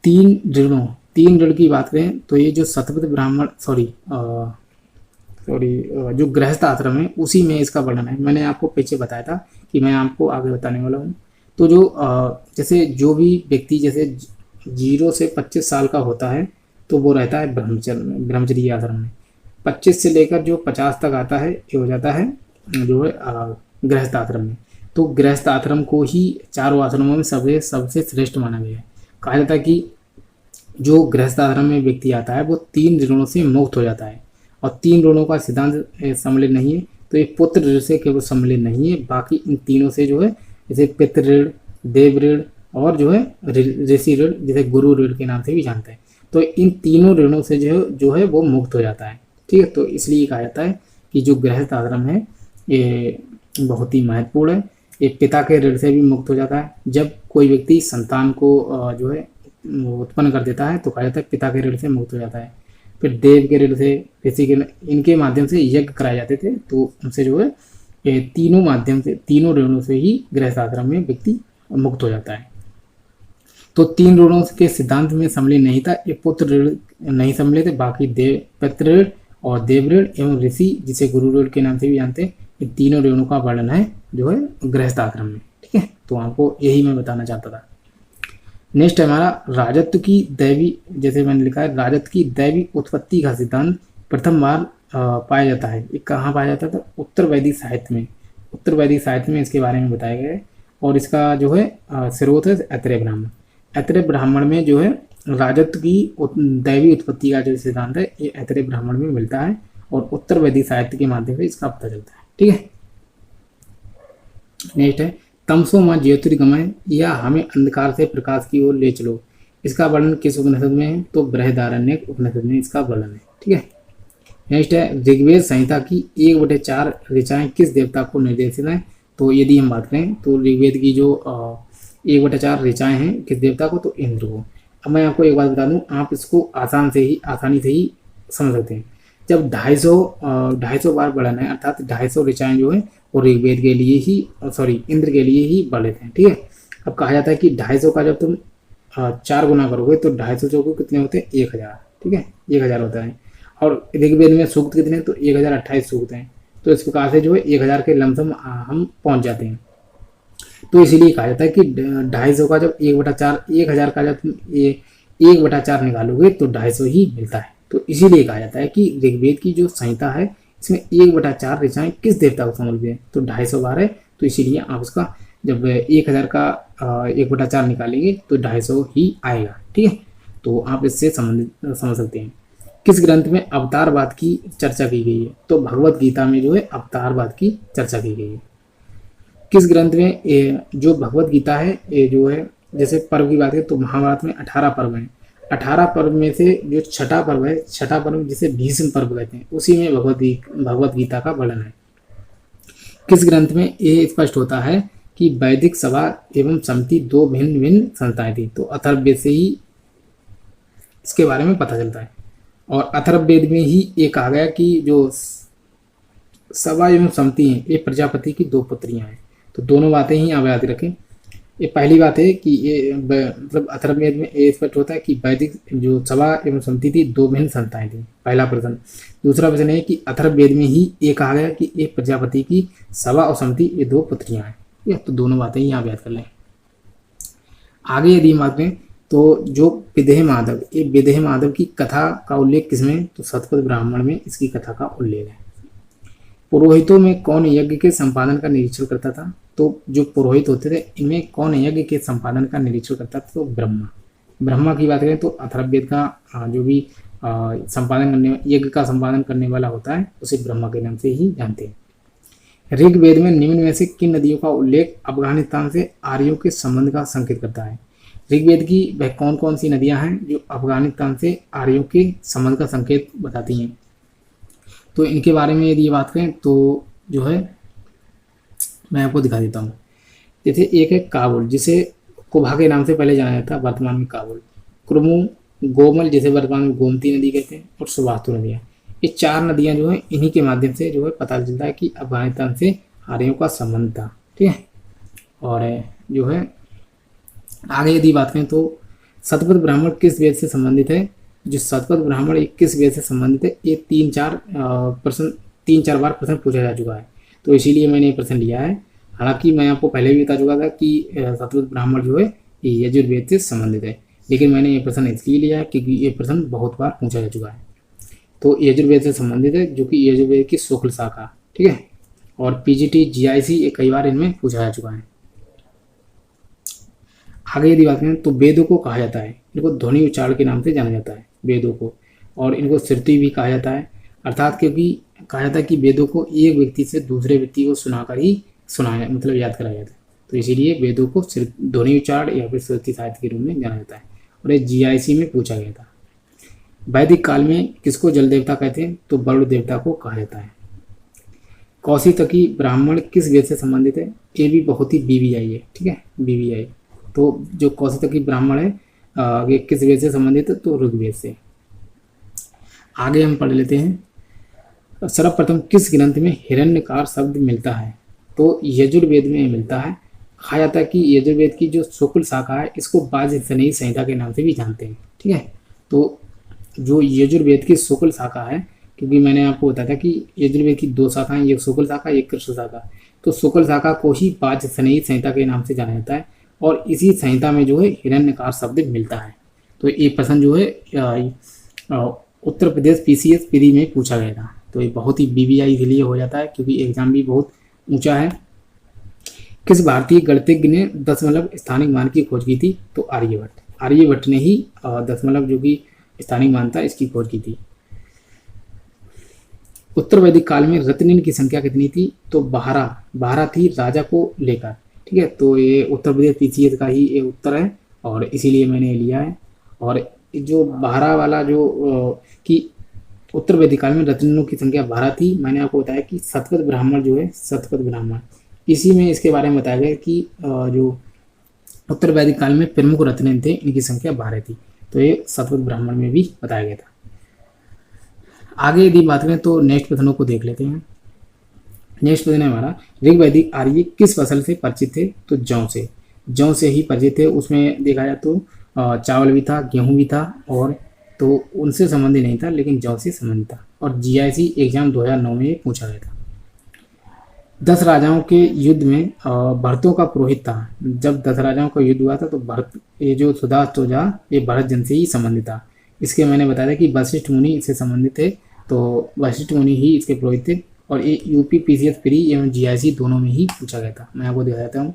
तीन ऋण की बात करें तो ये जो शतपथ ब्राह्मण जो गृहस्थ आश्रम है उसी में इसका वर्णन है। मैंने आपको पीछे बताया था कि मैं आपको आगे बताने वाला हूँ। तो जो जैसे जो भी व्यक्ति जैसे 0 से 25 साल का होता है तो वो रहता है ब्रह्मचर्य आश्रम में। 25 से लेकर जो 50 तक आता है ये हो जाता है जो है गृहस्थ आश्रम में। तो गृहस्थ आश्रम को ही चारों आश्रमों में सबसे श्रेष्ठ माना गया है। कहा जाता है कि जो गृहस्थ आश्रम में व्यक्ति आता है वो 3 ऋणों से मुक्त हो जाता है। और 3 ऋणों का सिद्धांत सम्मिलित नहीं है, तो ये पुत्र ऋण से केवल सम्मिलित नहीं है, बाकी इन तीनों से जो है जैसे पितृ ऋण, देव ऋण और जो है ऋषि ऋण, जैसे गुरु ऋण के नाम से भी जानते हैं। तो इन तीनों ऋणों से जो है वो मुक्त हो जाता है, ठीक है। तो इसलिए कहा जाता है कि जो गृहस्थ आश्रम है ये बहुत ही महत्वपूर्ण है। ये पिता के ऋण से भी मुक्त हो जाता है। जब कोई व्यक्ति संतान को जो है उत्पन्न कर देता है तो कहा जाता है पिता के ऋण से मुक्त हो जाता है। फिर देव के ऋण से, ऋषि के, इनके माध्यम से यज्ञ कराए जाते थे, तो उनसे जो है ये तीनों माध्यम से, तीनों ऋणों से ही गृहस्थ आश्रम में व्यक्ति मुक्त हो जाता है। तो 3 ऋणों के सिद्धांत में सम्मिलित नहीं था, ये पुत्र ऋण नहीं सम्मिलित थे, बाकी देव, पितृ ऋण और देव ऋण एवं ऋषि, जिसे गुरु ऋण के नाम से भी जानते हैं, इन तीनों ऋणों का वर्णन है जो है गृहस्थ आश्रम में। ठीक है, तो आपको यही मैं बताना चाहता था। नेक्स्ट है हमारा राजत्व की दैवी, जैसे मैंने लिखा है राजत्व की दैवी उत्पत्ति का सिद्धांत प्रथम बार पाया जाता है। ये कहाँ पाया जाता था? उत्तर वैदिक साहित्य में। उत्तर वैदिक साहित्य में इसके बारे में बताया गया है और इसका जो है स्रोत है ऐतरेय ब्राह्मण। ऐतरेय ब्राह्मण में जो है राजत्व की दैवी उत्पत्ति का जो सिद्धांत है ये ऐतरेय ब्राह्मण में मिलता है और उत्तर वैदिक साहित्य के माध्यम से इसका पता चलता है। ठीक है, नेक्स्ट है तमसो मां ज्योतिर्गमय, या हमें अंधकार से प्रकाश की ओर ले चलो। इसका वर्णन किस उपनिषद में है? तो बृहदारण्यक उपनिषद में इसका वर्णन है। ठीक है, नेक्स्ट है ऋग्वेद संहिता की 1/4 ऋचाएं किस देवता को निर्देशित हैं? तो यदि हम बात करें तो ऋग्वेद की जो 1/4 ऋचाएं हैं किस देवता को? तो इंद्र को। अब मैं आपको एक बात बता दूं, आप इसको आसानी से ही समझ सकते हैं। जब 250 बार वर्णन है, अर्थात 250 ऋचाएं जो है वो ऋग्वेद के लिए ही, इंद्र के लिए ही वर्णित हैं। ठीक है, अब कहा जाता है कि 250 का जब तुम 4 गुना करोगे तो 250 चौके कितने होते हैं? 1000। ठीक है, 1000 होता है। और ऋग्वेद में सूक्त कितने? तो 1028 सूक्त हैं। तो इस प्रकार से जो है 1000 के लमसम हम पहुंच जाते हैं। तो इसीलिए कहा जाता है कि 250 का जब 1/4, 1000 का जब 1/4 निकालोगे तो 250 ही मिलता है। तो इसीलिए कहा जाता है कि ऋग्वेद की जो संहिता है इसमें 1/4 ऋचाएं किस देवता को समर्पित है? तो 250 बार है, तो इसीलिए आप उसका जब 1000 का 1/4 निकालेंगे तो 250 ही आएगा। ठीक है, तो आप इससे समझ सकते हैं। किस ग्रंथ में अवतारवाद की चर्चा की गई है? तो भगवत गीता में जो है अवतारवाद की चर्चा की गई है। किस ग्रंथ में जो भगवत गीता है ये जो है, जैसे पर्व की बात करें तो महाभारत में 18 पर्व हैं। 18 पर्व में से जो छठा पर्व है, छठा पर्व जिसे भीष्म पर्व कहते हैं, उसी में भगवत गीता का वर्णन है। किस ग्रंथ में ये स्पष्ट होता है कि वैदिक सभा एवं समिति 2 भिन्न भिन्न संस्थाएं थी? तो अथर्ववेद से ही इसके बारे में पता चलता है। और अथर्ववेद में ही ये कहा गया कि जो सभा एवं समिति हैं ये प्रजापति की 2 पुत्रियां हैं। तो दोनों बातें ही आप याद रखें। ये पहली बात है कि ये मतलब अथर्ववेद में ये स्पष्ट होता है कि वैदिक जो सभा एवं समिति थी 2 भिन्न संस्थाएं थी, पहला प्रश्न। दूसरा प्रश्न है कि अथर्ववेद में ही ये कहा गया कि ये प्रजापति की सभा और समिति ये 2 पुत्रियां हैं। ये तो दोनों बातें ही आप याद कर लें। आगे यदि बात करें तो जो विदेह माधव, ये विदेह माधव की कथा का उल्लेख किसमें? तो शतपथ ब्राह्मण में इसकी कथा का उल्लेख है। पुरोहितों में कौन यज्ञ के संपादन का निरीक्षण करता था? तो जो पुरोहित होते थे इनमें कौन यज्ञ के संपादन का निरीक्षण करता था? तो ब्रह्मा। ब्रह्मा की बात करें तो अथर्ववेद का जो भी संपादन करने, यज्ञ का संपादन करने वाला होता है उसे ब्रह्मा के नाम से ही जानते हैं। ऋग्वेद में निम्न में से किन नदियों का उल्लेख अफगानिस्तान से आर्यों के संबंध का संकेत करता है? ऋग्वेद की वह कौन कौन सी नदियां हैं जो अफगानिस्तान से आर्यों के संबंध का संकेत बताती हैं? तो इनके बारे में यदि बात करें तो जो है मैं आपको दिखा देता हूँ। जैसे एक है काबुल, जिसे कुभा के नाम से पहले जाना जाता है, वर्तमान में काबुल। कुरमू, गोमल जिसे वर्तमान में गोमती नदी कहते हैं, और सुबास्तु नदियाँ। ये 4 नदियाँ जो है इन्हीं के माध्यम से जो है पता चलता है कि अफगानिस्तान से आर्यों का संबंध था। ठीक है, और जो है आगे यदि बात करें तो शतपथ ब्राह्मण किस वेद से संबंधित है? जो शतपथ ब्राह्मण किस वेद से संबंधित है ये 3-4 बार प्रश्न पूछा जा चुका है, तो इसीलिए मैंने ये प्रश्न लिया है। हालांकि मैं आपको पहले भी बता चुका था कि शतपथ ब्राह्मण जो है ये यजुर्वेद से संबंधित है, लेकिन मैंने ये प्रश्न इसलिए लिया है क्योंकि ये प्रश्न बहुत बार पूछा जा चुका है। तो यजुर्वेद से संबंधित है, जो कि यजुर्वेद की शुक्ल शाखा। ठीक है, और पीजीटी जीआईसी ये कई बार इनमें पूछा जा चुका है। आगे यदि बात करें तो वेदों को कहा जाता है, इनको ध्वनि उच्चारण के नाम से जाना जाता है वेदों को, और इनको श्रुति भी कहा जाता है। अर्थात क्योंकि कहा जाता है कि वेदों को एक व्यक्ति से दूसरे व्यक्ति को सुनाकर ही सुनाया, मतलब याद कराया जाता है, तो इसीलिए वेदों को ध्वनि उच्चारण या फिर श्रुति साहित्य के रूप में जाना जाता है, और ये जीआईसी में पूछा गया था। वैदिक काल में किसको जल देवता कहते हैं? तो वरुण देवता को कहा जाता है। कौशितकी ब्राह्मण किस वेद से संबंधित है? ये भी बहुत ही बीबीआई है। ठीक है, बीबीआई। तो जो कौशितकी ब्राह्मण है ये किस वेद से संबंधित है, तो ऋग्वेद से। आगे हम पढ़ लेते हैं। सर्वप्रथम किस ग्रंथ में हिरण्यकार शब्द मिलता है, तो यजुर्वेद में मिलता है। कहा जाता है कि यजुर्वेद की जो शुक्ल शाखा है इसको वाजसनेयी संहिता के नाम से भी जानते हैं। ठीक है, तो जो यजुर्वेद की शुक्ल शाखा है, क्योंकि मैंने आपको बताया था कि यजुर्वेद की दो शाखाएं, एक शुक्ल शाखा एक कृष्ण शाखा, तो शुक्ल शाखा को ही वाजसनेयी संहिता के नाम से जाना जाता है और इसी संहिता में जो है हिरण्यकार शब्द मिलता है। तो ये प्रश्न जो है उत्तर प्रदेश PCS प्री में पूछा गया था। तो ये बहुत ही BBI के लिए हो जाता है क्योंकि एग्जाम भी बहुत ऊंचा है। किस भारतीय गणितज्ञ ने दशमलव स्थानिक मान की खोज की थी, तो आर्यभट्ट ने ही दशमलव जो कि स्थानिक मान था इसकी खोज की थी। उत्तर वैदिक काल में रत्निन की संख्या कितनी थी, तो 12 थी राजा को लेकर। ठीक है, तो ये उत्तर प्रदेश PCS का ही ये उत्तर है और इसीलिए मैंने लिया है। और जो 12 वाला जो कि उत्तर वैदिक काल में रत्निनों की संख्या 12 थी, मैंने आपको बताया कि शतपथ ब्राह्मण जो है, शतपथ ब्राह्मण, इसी में इसके बारे में बताया गया कि जो उत्तर वैदिक काल में प्रमुख रत्निन थे इनकी संख्या 12 थी। तो ये शतपथ ब्राह्मण में भी बताया गया था। आगे यदि बात करें तो नेक्स्ट प्रश्नों को देख लेते हैं। नेक्स्ट प्रश्न है हमारा, ऋग्वैदिक आर्य किस फसल से परिचित थे, तो जौ से ही परिचित थे। उसमें देखा जाए तो चावल भी था, गेहूं भी था, और तो उनसे संबंधित नहीं था लेकिन जौ से संबंधित था। और GIC एग्जाम 2009 में पूछा गया था। 10 राजाओं के युद्ध में भरतों का पुरोहित था। जब 10 राजाओं का युद्ध हुआ था तो भरत, ये जो सुदाचोजा, ये भरत जन से ही संबंधित था। इसके मैंने बताया था कि वशिष्ठ मुनि इससे संबंधित थे, तो वशिष्ठ मुनि ही इसके पुरोहित थे। और ये UP PCS प्री एवं GIC दोनों में ही पूछा गया था। मैं आपको दिखा देता हूँ,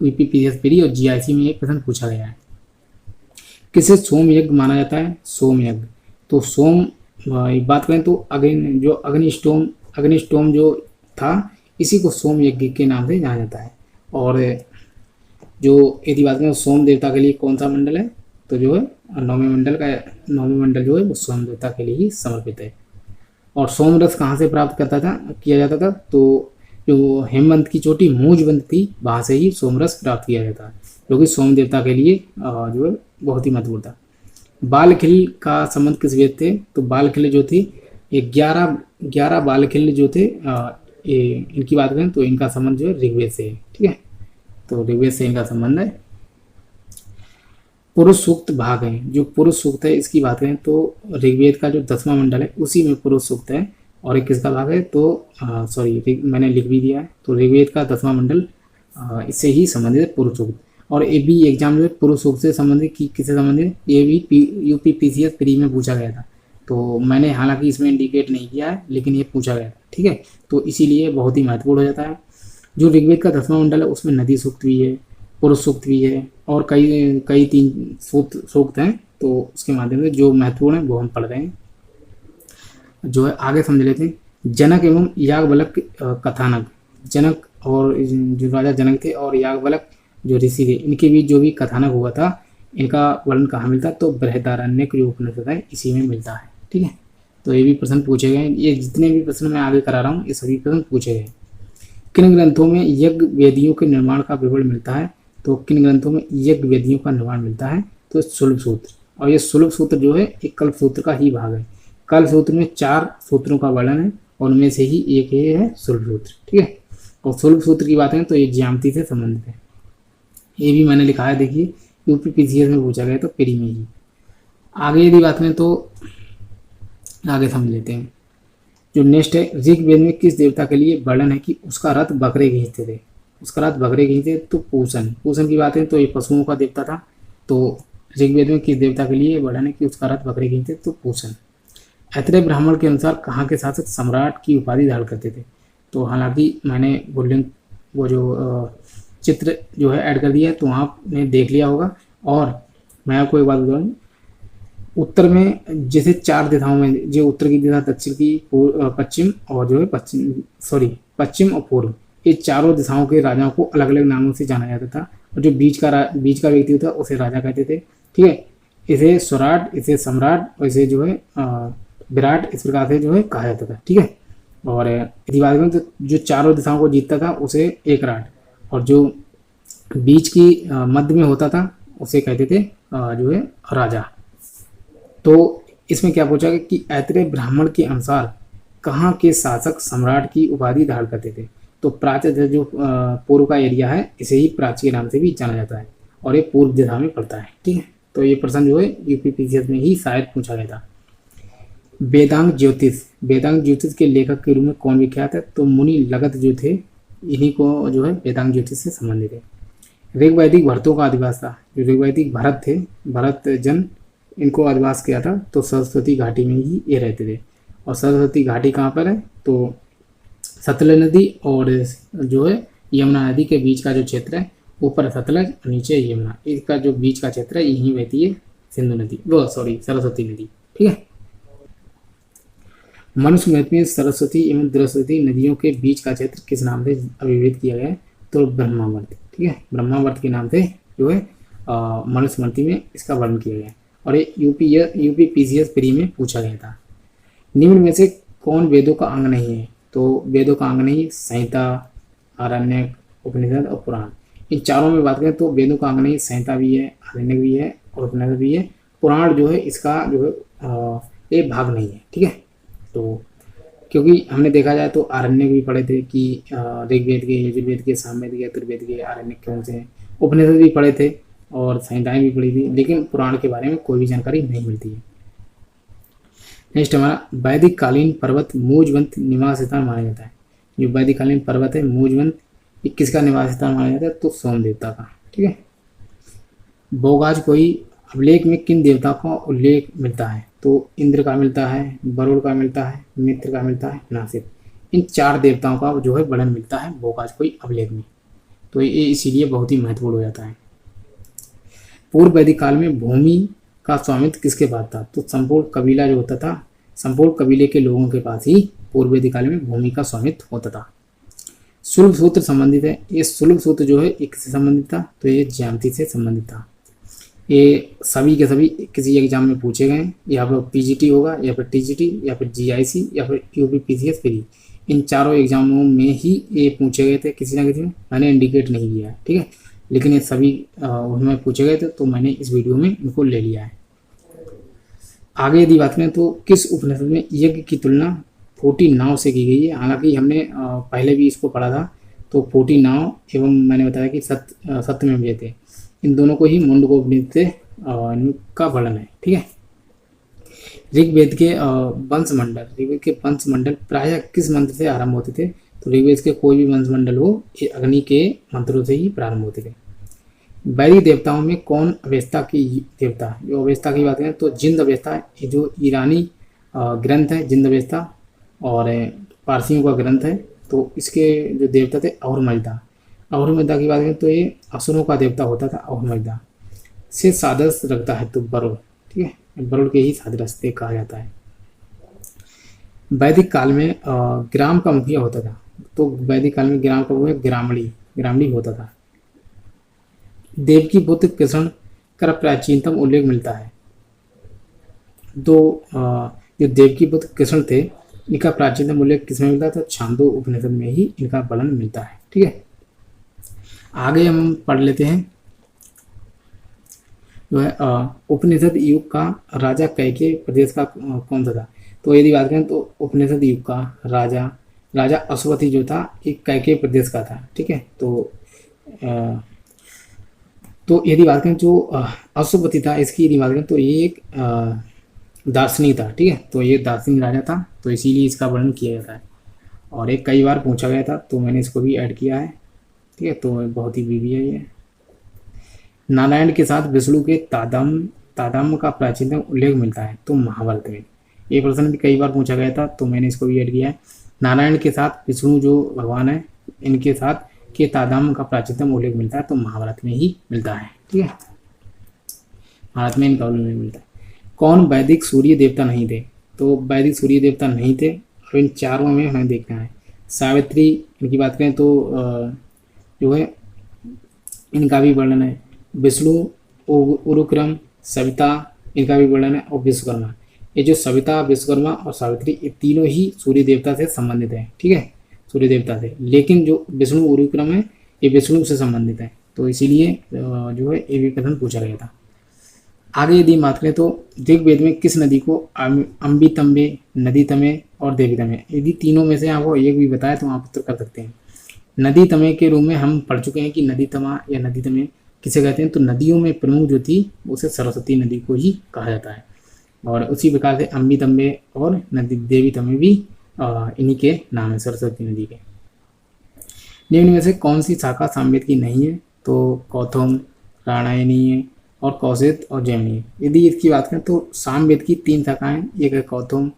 UP PCS प्री और GIC में एक प्रश्न पूछा गया है। किसे सोम यज्ञ माना जाता है, सोम यज्ञ, तो सोम बात करें तो अग्निष्टोम जो था इसी को सोम यज्ञ के नाम से जाना जाता है। और जो यदि बात करें सोम देवता के लिए कौन सा मंडल है, तो जो है नौवें मंडल जो है वो सोम देवता के लिए ही समर्पित है। और सोम रस कहाँ से प्राप्त किया जाता था, तो जो हेमंत की चोटी मूंजबंद थी वहाँ से ही सोम रस प्राप्त किया जाता है, जो कि सोम देवता के लिए जो है बहुत ही महत्वपूर्ण था। बालखिल का संबंध किस वेद थे, तो बालखिल जो थी ये 11 बालखिल जो थे, ये इनकी बात करें तो इनका संबंध जो है ऋग्वेद से है। ठीक है, तो ऋग्वेद से इनका संबंध है। पुरुष सूक्त भाग है, जो पुरुष सूक्त है इसकी बात करें तो ऋग्वेद का जो 10वां मंडल है उसी में पुरुष सूक्त है। और एक किसका भाग है, तो सॉरी मैंने लिख भी दिया है, तो ऋग्वेद का 10वां मंडल इससे ही संबंधित है, पुरुष सूक्त। और ये भी एग्जाम जो है पुरुष सूक्त से संबंधित किससे संबंधित, ये भी UP PCS प्री में पूछा गया था। तो मैंने हालांकि इसमें इंडिकेट नहीं किया है लेकिन ये पूछा गया था। ठीक है, तो इसीलिए बहुत ही महत्वपूर्ण हो जाता है। जो ऋग्वेद का 10वां मंडल है उसमें नदी सूक्त भी है, पुरुष सूक्त भी है, और कई 3 सूक्त हैं। तो उसके माध्यम से जो महत्वपूर्ण है वो हम पढ़ रहे हैं, जो है आगे समझ लेते हैं। जनक एवं याज्ञवल्क कथानक, जनक और जो राजा जनक थे और याज्ञवल्क जो ऋषि थे, इनके बीच जो भी कथानक हुआ था इनका वर्णन कहाँ मिलता, तो बृहदारण्यक जो उपनिषद है इसी में मिलता है। ठीक है, तो ये भी प्रश्न पूछे गए। ये जितने भी प्रश्न मैं आगे करा रहा हूँ ये सभी प्रश्न पूछे गए। किन ग्रंथों में यज्ञ वेदियों के निर्माण का विवरण मिलता है, तो किन ग्रंथों में यज्ञ वेदियों का निर्माण मिलता है, तो सुलभ सूत्र। और ये सुलभ सूत्र जो है एक कल्प सूत्र का ही भाग है। कल्प सूत्र में 4 सूत्रों का वर्णन है और उनमें से ही एक ये है सुलभ सूत्र। ठीक है, और सुलभ सूत्र की बात है तो ये ज्यामिति से संबंधित है। ये भी मैंने लिखा है, देखिए UP PCS में पूछा गया तो प्री में ही। आगे यदि बात करें तो आगे समझ लेते हैं। जो नेक्स्ट है, ऋग्वेद में किस देवता के लिए वर्णन है कि उसका रथ बकरे खींचते थे, उसका रथ बकरे खींचते, तो पूषण की बात है तो ये पशुओं का देवता था। तो ऋग्वेद में किस देवता के लिए वर्णन है कि उसका रथ बकरे खींचते, तो पूषण। ऐत्रेय ब्राह्मण के अनुसार कहाँ के शासक सम्राट की उपाधि धारण करते थे, तो हालांकि मैंने वो जो चित्र जो है ऐड कर दिया है तो आपने देख लिया होगा। और मैं आपको एक बात बताऊँ, उत्तर में जैसे 4 दिशाओं में, जो उत्तर की दिशा, दक्षिण की, पश्चिम और जो है पश्चिम और पूर्व, ये चारों दिशाओं के राजाओं को अलग अलग नामों से जाना जाता था। और जो बीच का व्यक्ति था उसे राजा कहते थे। ठीक है, इसे स्वराट, इसे सम्राट और इसे जो है विराट, इस प्रकार से जो है कहा जाता था। ठीक है, और यदि बात करें तो जो चारों दिशाओं को जीतता था उसे एकराट, और जो बीच की मध्य में होता था उसे कहते थे जो है राजा। तो इसमें क्या पूछा गया कि ऐतरेय ब्राह्मण के अनुसार कहाँ के शासक सम्राट की उपाधि धारण करते थे। तो प्राच्य जो पूर्व का एरिया है इसे ही प्राच्य के नाम से भी जाना जाता है और ये पूर्व दिशा में पड़ता है। ठीक है, तो ये प्रश्न जो है यूपीपीसीएस में ही शायद पूछा गया था। वेदांग ज्योतिष के लेखक के रूप में कौन विख्यात है। तो मुनि लगत जो थे इन्हीं को जो है वेदांग ज्योतिष से संबंधित है। ऋग्वैदिक भरतों का अधिवास था। जो ऋग्वैदिक भरत थे, भरत जन, इनको अधिवास किया था तो सरस्वती घाटी में ही ये रहते थे। और सरस्वती घाटी कहाँ पर है, तो सतलज नदी और जो है यमुना नदी के बीच का जो क्षेत्र है, ऊपर सतलज और नीचे यमुना, इसका जो बीच का क्षेत्र है यहीं बहती है सिंधु नदी, वो सॉरी सरस्वती नदी। ठीक है, मनुस्मृति में सरस्वती एवं द्रस्वती नदियों के बीच का क्षेत्र किस नाम से अभिहित किया गया है। तो ब्रह्मावर्त। ठीक है, ब्रह्मावर्त के नाम से जो है मनुस्मृति में इसका वर्णन किया गया है और ये यूपीपीसीएस प्री में पूछा गया था। निम्न में से कौन वेदों का अंग नहीं है। तो वेदों का अंग नहीं, संहिता, आरण्यक, उपनिषद और पुराण। इन चारों में बात करें तो वेदों का अंग नहीं, संहिता भी है, आरण्यक भी है और उपनिषद भी है। पुराण जो है इसका जो है ये भाग नहीं है। ठीक है, तो क्योंकि हमने देखा जाए तो आरण्यक भी पढ़े थे कि ऋग्वेद के, यजुर्वेद के, सामवेद के, अथर्ववेद के आरण्यक कौन से हैं। उपनिषद भी पढ़े थे और संहिताएं भी पढ़ी थी, लेकिन पुराण के बारे में कोई भी जानकारी नहीं मिलती है। नेक्स्ट हमारा वैदिक कालीन पर्वत मूजवंत निवास स्थान माना जाता है। जो वैदिक कालीन पर्वत है मूजवंत, ये किसका निवास स्थान माना जाता है। तो सोम देवता का। ठीक है, बोगाज कोई अभिलेख में किन देवता का उल्लेख मिलता है। तो इंद्र का मिलता है, वरुण का मिलता है, मित्र का मिलता है, नासिर। इन चार देवताओं का जो है वर्णन मिलता है बोगाज कोई अभिलेख में। तो ये इसीलिए बहुत ही महत्वपूर्ण हो जाता है। पूर्व वैदिक काल में भूमि का स्वामित्व किसके पास था। तो संपूर्ण कबीला जो होता था, संपूर्ण कबीले के लोगों के पास ही पूर्व वैदिक काल में भूमि का स्वामित्व होता था। सुलभ सूत्र संबंधित है। ये सुलभ सूत्र जो है एक किससे संबंधित था। तो ये ज्यामिति से संबंधित था। ये सभी के सभी किसी एग्जाम में पूछे गए। यहाँ पर पीजीटी होगा, या फिर टीजीटी, या फिर जीआईसी, या फिर यूपीपीसीएस प्री। इन चारों एग्जामों में ही ये पूछे गए थे किसी ना किसी में। मैंने इंडिकेट नहीं किया है, ठीक है, लेकिन ये सभी उनमें पूछे गए थे तो मैंने इस वीडियो में इनको ले लिया है। आगे यदि बात करें तो किस उपनिषद में यज्ञ की तुलना 40 नाव से की गई है। हालांकि हमने पहले भी इसको पढ़ा था। तो 40 नाव एवं मैंने बताया कि सत्य में भी थे, इन दोनों को ही मुंडकोपनिषद से इनका वर्णन है। ठीक है, ऋग्वेद के वंशमंडल प्रायः किस मंत्र से आरंभ होते थे। तो ऋग्वेद के कोई भी वंशमंडल हो ये अग्नि के मंत्रों से ही प्रारंभ होते थे। वैदिक देवताओं में कौन अवेस्ता की देवता। जो अवेस्ता की बात करें तो जिंद अवेस्ता, ये जो ईरानी ग्रंथ है जिंद अवेस्ता और पारसियों का ग्रंथ है। तो इसके जो देवता थे अहुरमज़दा। अहुरमज़दा की बात करें तो ये असुरों का देवता होता था अहुरमज़दा। से सादृश्य रखता है तो वरुण। ठीक है, वरुण के ही सादृश्य कहा जाता है। वैदिक काल में ग्राम का मुखिया होता था। तो वैदिक काल में ग्राम का मुखिया ग्रामणी होता था। देवकी पुत्र कृष्ण का प्राचीनतम उल्लेख मिलता है। तो जो देवकी पुत्र कृष्ण थे इनका प्राचीनतम उल्लेख किसमें मिलता है। तो छांदो उपनिषद में ही इनका वर्णन मिलता है। ठीक है, आगे हम पढ़ लेते हैं जो है उपनिषद युग का राजा कैके प्रदेश का कौन सा था। तो यदि बात करें तो उपनिषद युग का राजा अश्वति जो था एक कैके प्रदेश का था। ठीक है, तो यदि बात करें जो अश्वपति था इसकी यदि बात करें तो ये एक दार्शनिक था। ठीक है, तो ये दार्शनिक राजा था तो इसीलिए इसका वर्णन किया जाता है और एक कई बार पूछा गया था तो मैंने इसको भी ऐड किया है। ठीक है, तो बहुत ही बीवी है ये। नारायण के साथ विष्णु के तादात्म्य का प्राचीनतम उल्लेख मिलता है तो महाभारत में। ये प्रश्न भी कई बार पूछा गया था तो मैंने इसको भी ऐड किया है। नारायण के साथ विष्णु जो भगवान है इनके साथ के तादात्म्य का प्राचीनतम उल्लेख मिलता है तो महाभारत में ही मिलता है। ठीक है, भारत में इनका उल्लेख मिलता है। कौन वैदिक सूर्य देवता नहीं थे। तो वैदिक सूर्य देवता नहीं थे और इन चारों में हमें देखना है। सावित्री इनकी बात करें तो जो है इनका भी वर्णन है। विष्णु, उरुक्रम, सविता इनका भी वर्णन है और विश्वकर्मा। ये जो सविता, विश्वकर्मा और सावित्री ये तीनों ही सूर्य देवता से संबंधित है। ठीक है, सूर्य देवता से, लेकिन जो विष्णु उरुक्रम है ये विष्णु से संबंधित है तो इसीलिए जो है ये भी प्रश्न पूछा गया था। आगे यदि बात करें तो ऋग्वेद में किस नदी को अम्बितम्बे, नदीतमे और देवीतमे, यदि तीनों में से आपको एक भी बताया तो आप उत्तर कर सकते हैं। नदीतमे के रूप में हम पढ़ चुके हैं कि नदीतमा या नदीतमे किसे कहते हैं, तो नदियों में प्रमुख जो थी उसे सरस्वती नदी को ही कहा जाता है। और उसी प्रकार से अम्बितम्बे और नदी देवीतमे भी इन्हीं के नाम है, सरस्वती नदी के। निम्न में से कौन सी शाखा सामवेद की नहीं है, तो कौथम, रामायणीय और कौशिक और जैमिनीय। यदि इसकी बात करें तो सामवेद की 3 शाखाएं, एक है कौथम,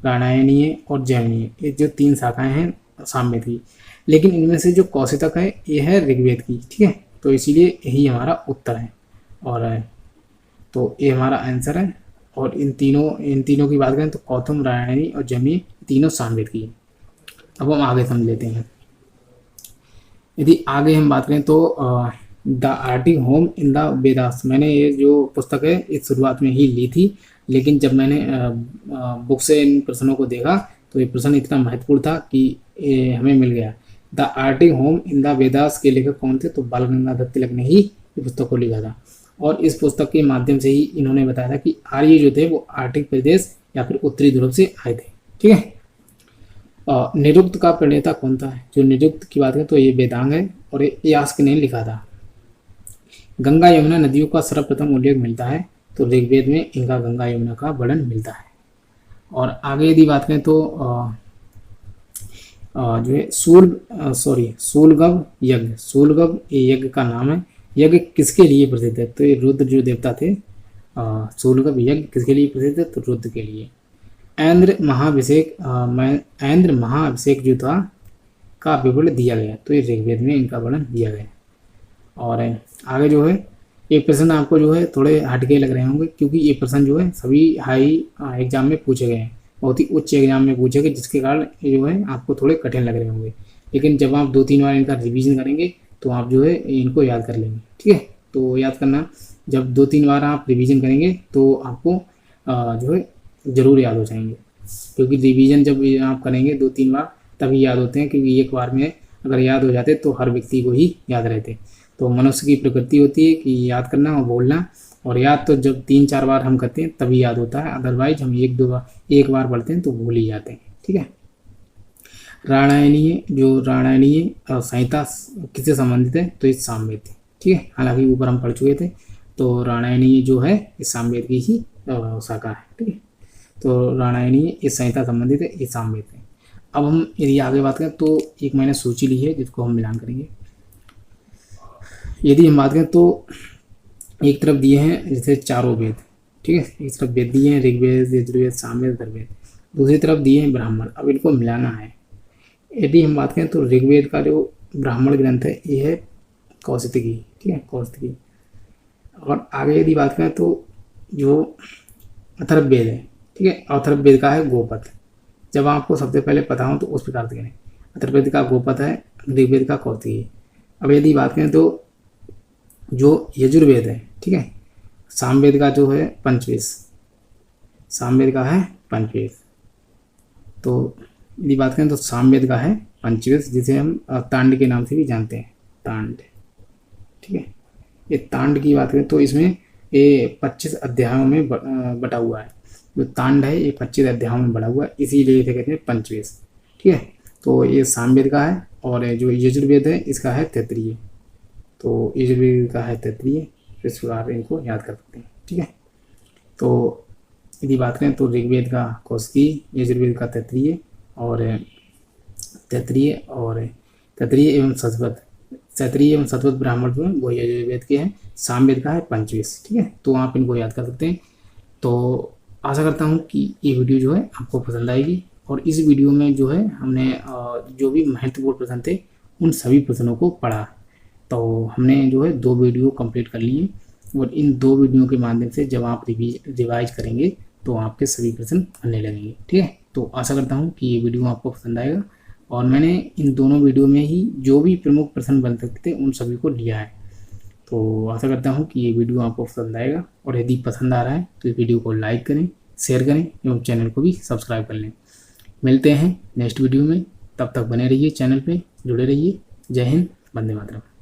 रामायणीय और जैमिनीय, ये जो 3 शाखाएं हैं सामवेद की। लेकिन इनमें से जो कौशिक है ये है ऋग्वेद की, ठीक है, तो इसीलिए यही हमारा उत्तर है। और तो ये हमारा आंसर है। और इन तीनों की बात करें तो कौथम, रामायणी और जैमिनीय तीनों सामवेद की है। अब हम आगे समझ लेते हैं। यदि आगे हम बात करें तो the Arctic home in the Vedas, मैंने ये जो पुस्तक है इस शुरुआत में ही ली थी, लेकिन जब मैंने बुक से इन प्रश्नों को देखा तो ये प्रश्न इतना महत्वपूर्ण था कि हमें मिल गया। The Arctic home in the Vedas के लेखक कौन थे, तो बाल गंगाधर तिलक ने ही ये पुस्तक को लिखा था। और इस पुस्तक के माध्यम से ही इन्होंने बताया था कि आर्य जो थे वो आर्टिक प्रदेश या फिर उत्तरी ध्रुव से आए थे, ठीक है। निरुक्त का प्रणेता कौन था, जो निरुक्त की बात करें तो ये वेदांग है और ये यास्क ने लिखा था। गंगा यमुना नदियों का सर्वप्रथम उल्लेख मिलता है, तो ऋग्वेद में इनका गंगा यमुना का वर्णन मिलता है। और आगे यदि बात करें तो जो है सूलगव यज्ञ, सूलगव ये यज्ञ का नाम है। यज्ञ किसके लिए प्रसिद्ध है, तो ये रुद्र जो देवता थे, सूलगव यज्ञ किसके लिए प्रसिद्ध है, तो रुद्र के लिए। ऐन्द्र महाअभिषेक जो था का विवरण दिया गया, तो ये ऋग्वेद में इनका वर्णन दिया गया। और आगे जो है ये प्रश्न आपको जो है थोड़े हटके लग रहे होंगे, क्योंकि ये प्रश्न जो है सभी हाई एग्जाम में पूछे गए हैं, बहुत ही उच्च एग्जाम में पूछे गए, जिसके कारण ये जो है आपको थोड़े कठिन लग रहे होंगे। लेकिन जब आप 2-3 बार इनका रिवीजन करेंगे तो आप जो है इनको याद कर लेंगे, ठीक है। तो याद करना, जब 2-3 बार आप रिवीजन करेंगे तो आपको जो है ज़रूर याद हो जाएंगे, क्योंकि रिवीजन जब आप करेंगे 2-3 बार तभी याद होते हैं, क्योंकि एक बार में अगर याद हो जाते तो हर व्यक्ति को ही याद रहते। तो मनुष्य की प्रकृति होती है कि याद करना और बोलना, और याद तो जब 3-4 बार हम करते हैं तभी याद होता है, अदरवाइज हम एक बार पढ़ते हैं तो भूल ही जाते हैं, ठीक है। रामायणीय संहिता किससे संबंधित है, तो इस सामवेद थी, ठीक है। हालांकि ऊपर हम पढ़ चुके थे, तो रामायणीय जो है इस सामवेद की ही शाखा है, ठीक है। तो रामायणीय इस संहिता संबंधित है, इस सामवेद है। अब हम यदि आगे बात करें तो एक मैंने सूची ली है जिसको हम मिलान करेंगे। यदि हम बात करें तो एक तरफ दिए हैं जैसे चारों वेद, ठीक है, एक तरफ वेद दिए हैं ऋग्वेद, यजुर्वेद, सामवेद, अथर्ववेद, दूसरी तरफ दिए हैं ब्राह्मण। अब इनको मिलाना है। यदि हम बात करें तो ऋग्वेद का जो ब्राह्मण ग्रंथ है ये है कौशिकी, ठीक है, कौशिकी। और आगे यदि बात करें तो जो अथर्ववेद है, ठीक है, अथर्ववेद का है गोपथ। जब आपको सबसे पहले पता हो तो उस प्रकार से करें। अथर्ववेद का गोपथ है, ऋग्वेद का कौशिकी। अब यदि बात करें तो जो यजुर्वेद है, ठीक है, सामवेद का जो है पंचवेद, सामवेद का है पंचवेद। तो यदि बात करें तो सामवेद का है पंचवेद, जिसे हम तांड के नाम से भी जानते हैं, तांड, ठीक है। ये तांड की बात करें तो इसमें ये 25 अध्यायों में बटा हुआ है। जो तांड है ये 25 अध्यायों में बटा हुआ है, इसीलिए इसे कहते हैं पंचवेद, ठीक है। तो ये सामवेद का है। और जो यजुर्वेद है इसका है तैत्तिरीय, तो यजुर्वेद का है तैत्तिरीय, इस प्रकार इनको याद कर सकते हैं, ठीक है। तो यदि बात करें तो ऋग्वेद का कौशिकी, यजुर्वेद का तैत्तिरीय और तैत्तिरीय एवं शतपथ ब्राह्मण जो है वो यजुर्वेद के हैं, सामवेद का है पंचवेद, ठीक है। तो आप इनको याद कर सकते हैं। तो आशा करता हूँ कि ये वीडियो जो है आपको पसंद आएगी। और इस वीडियो में जो है हमने जो भी महत्वपूर्ण प्रश्न थे उन सभी प्रश्नों को पढ़ा। तो हमने जो है 2 वीडियो कंप्लीट कर लिए, और इन 2 वीडियो के माध्यम से जब आप रिवाइज करेंगे तो आपके सभी प्रश्न बनने लगेंगे, ठीक है। तो आशा करता हूँ कि ये वीडियो आपको पसंद आएगा। और मैंने इन दोनों वीडियो में ही जो भी प्रमुख प्रश्न बन सकते थे उन सभी को लिया है। तो आशा करता हूँ कि ये वीडियो आपको पसंद आएगा। और यदि पसंद आ रहा है तो इस वीडियो को लाइक करें, शेयर करें एवं चैनल को भी सब्सक्राइब कर लें। मिलते हैं नेक्स्ट वीडियो में, तब तक बने रहिए, चैनल पे जुड़े रहिए। जय हिंद, वंदे मातरम।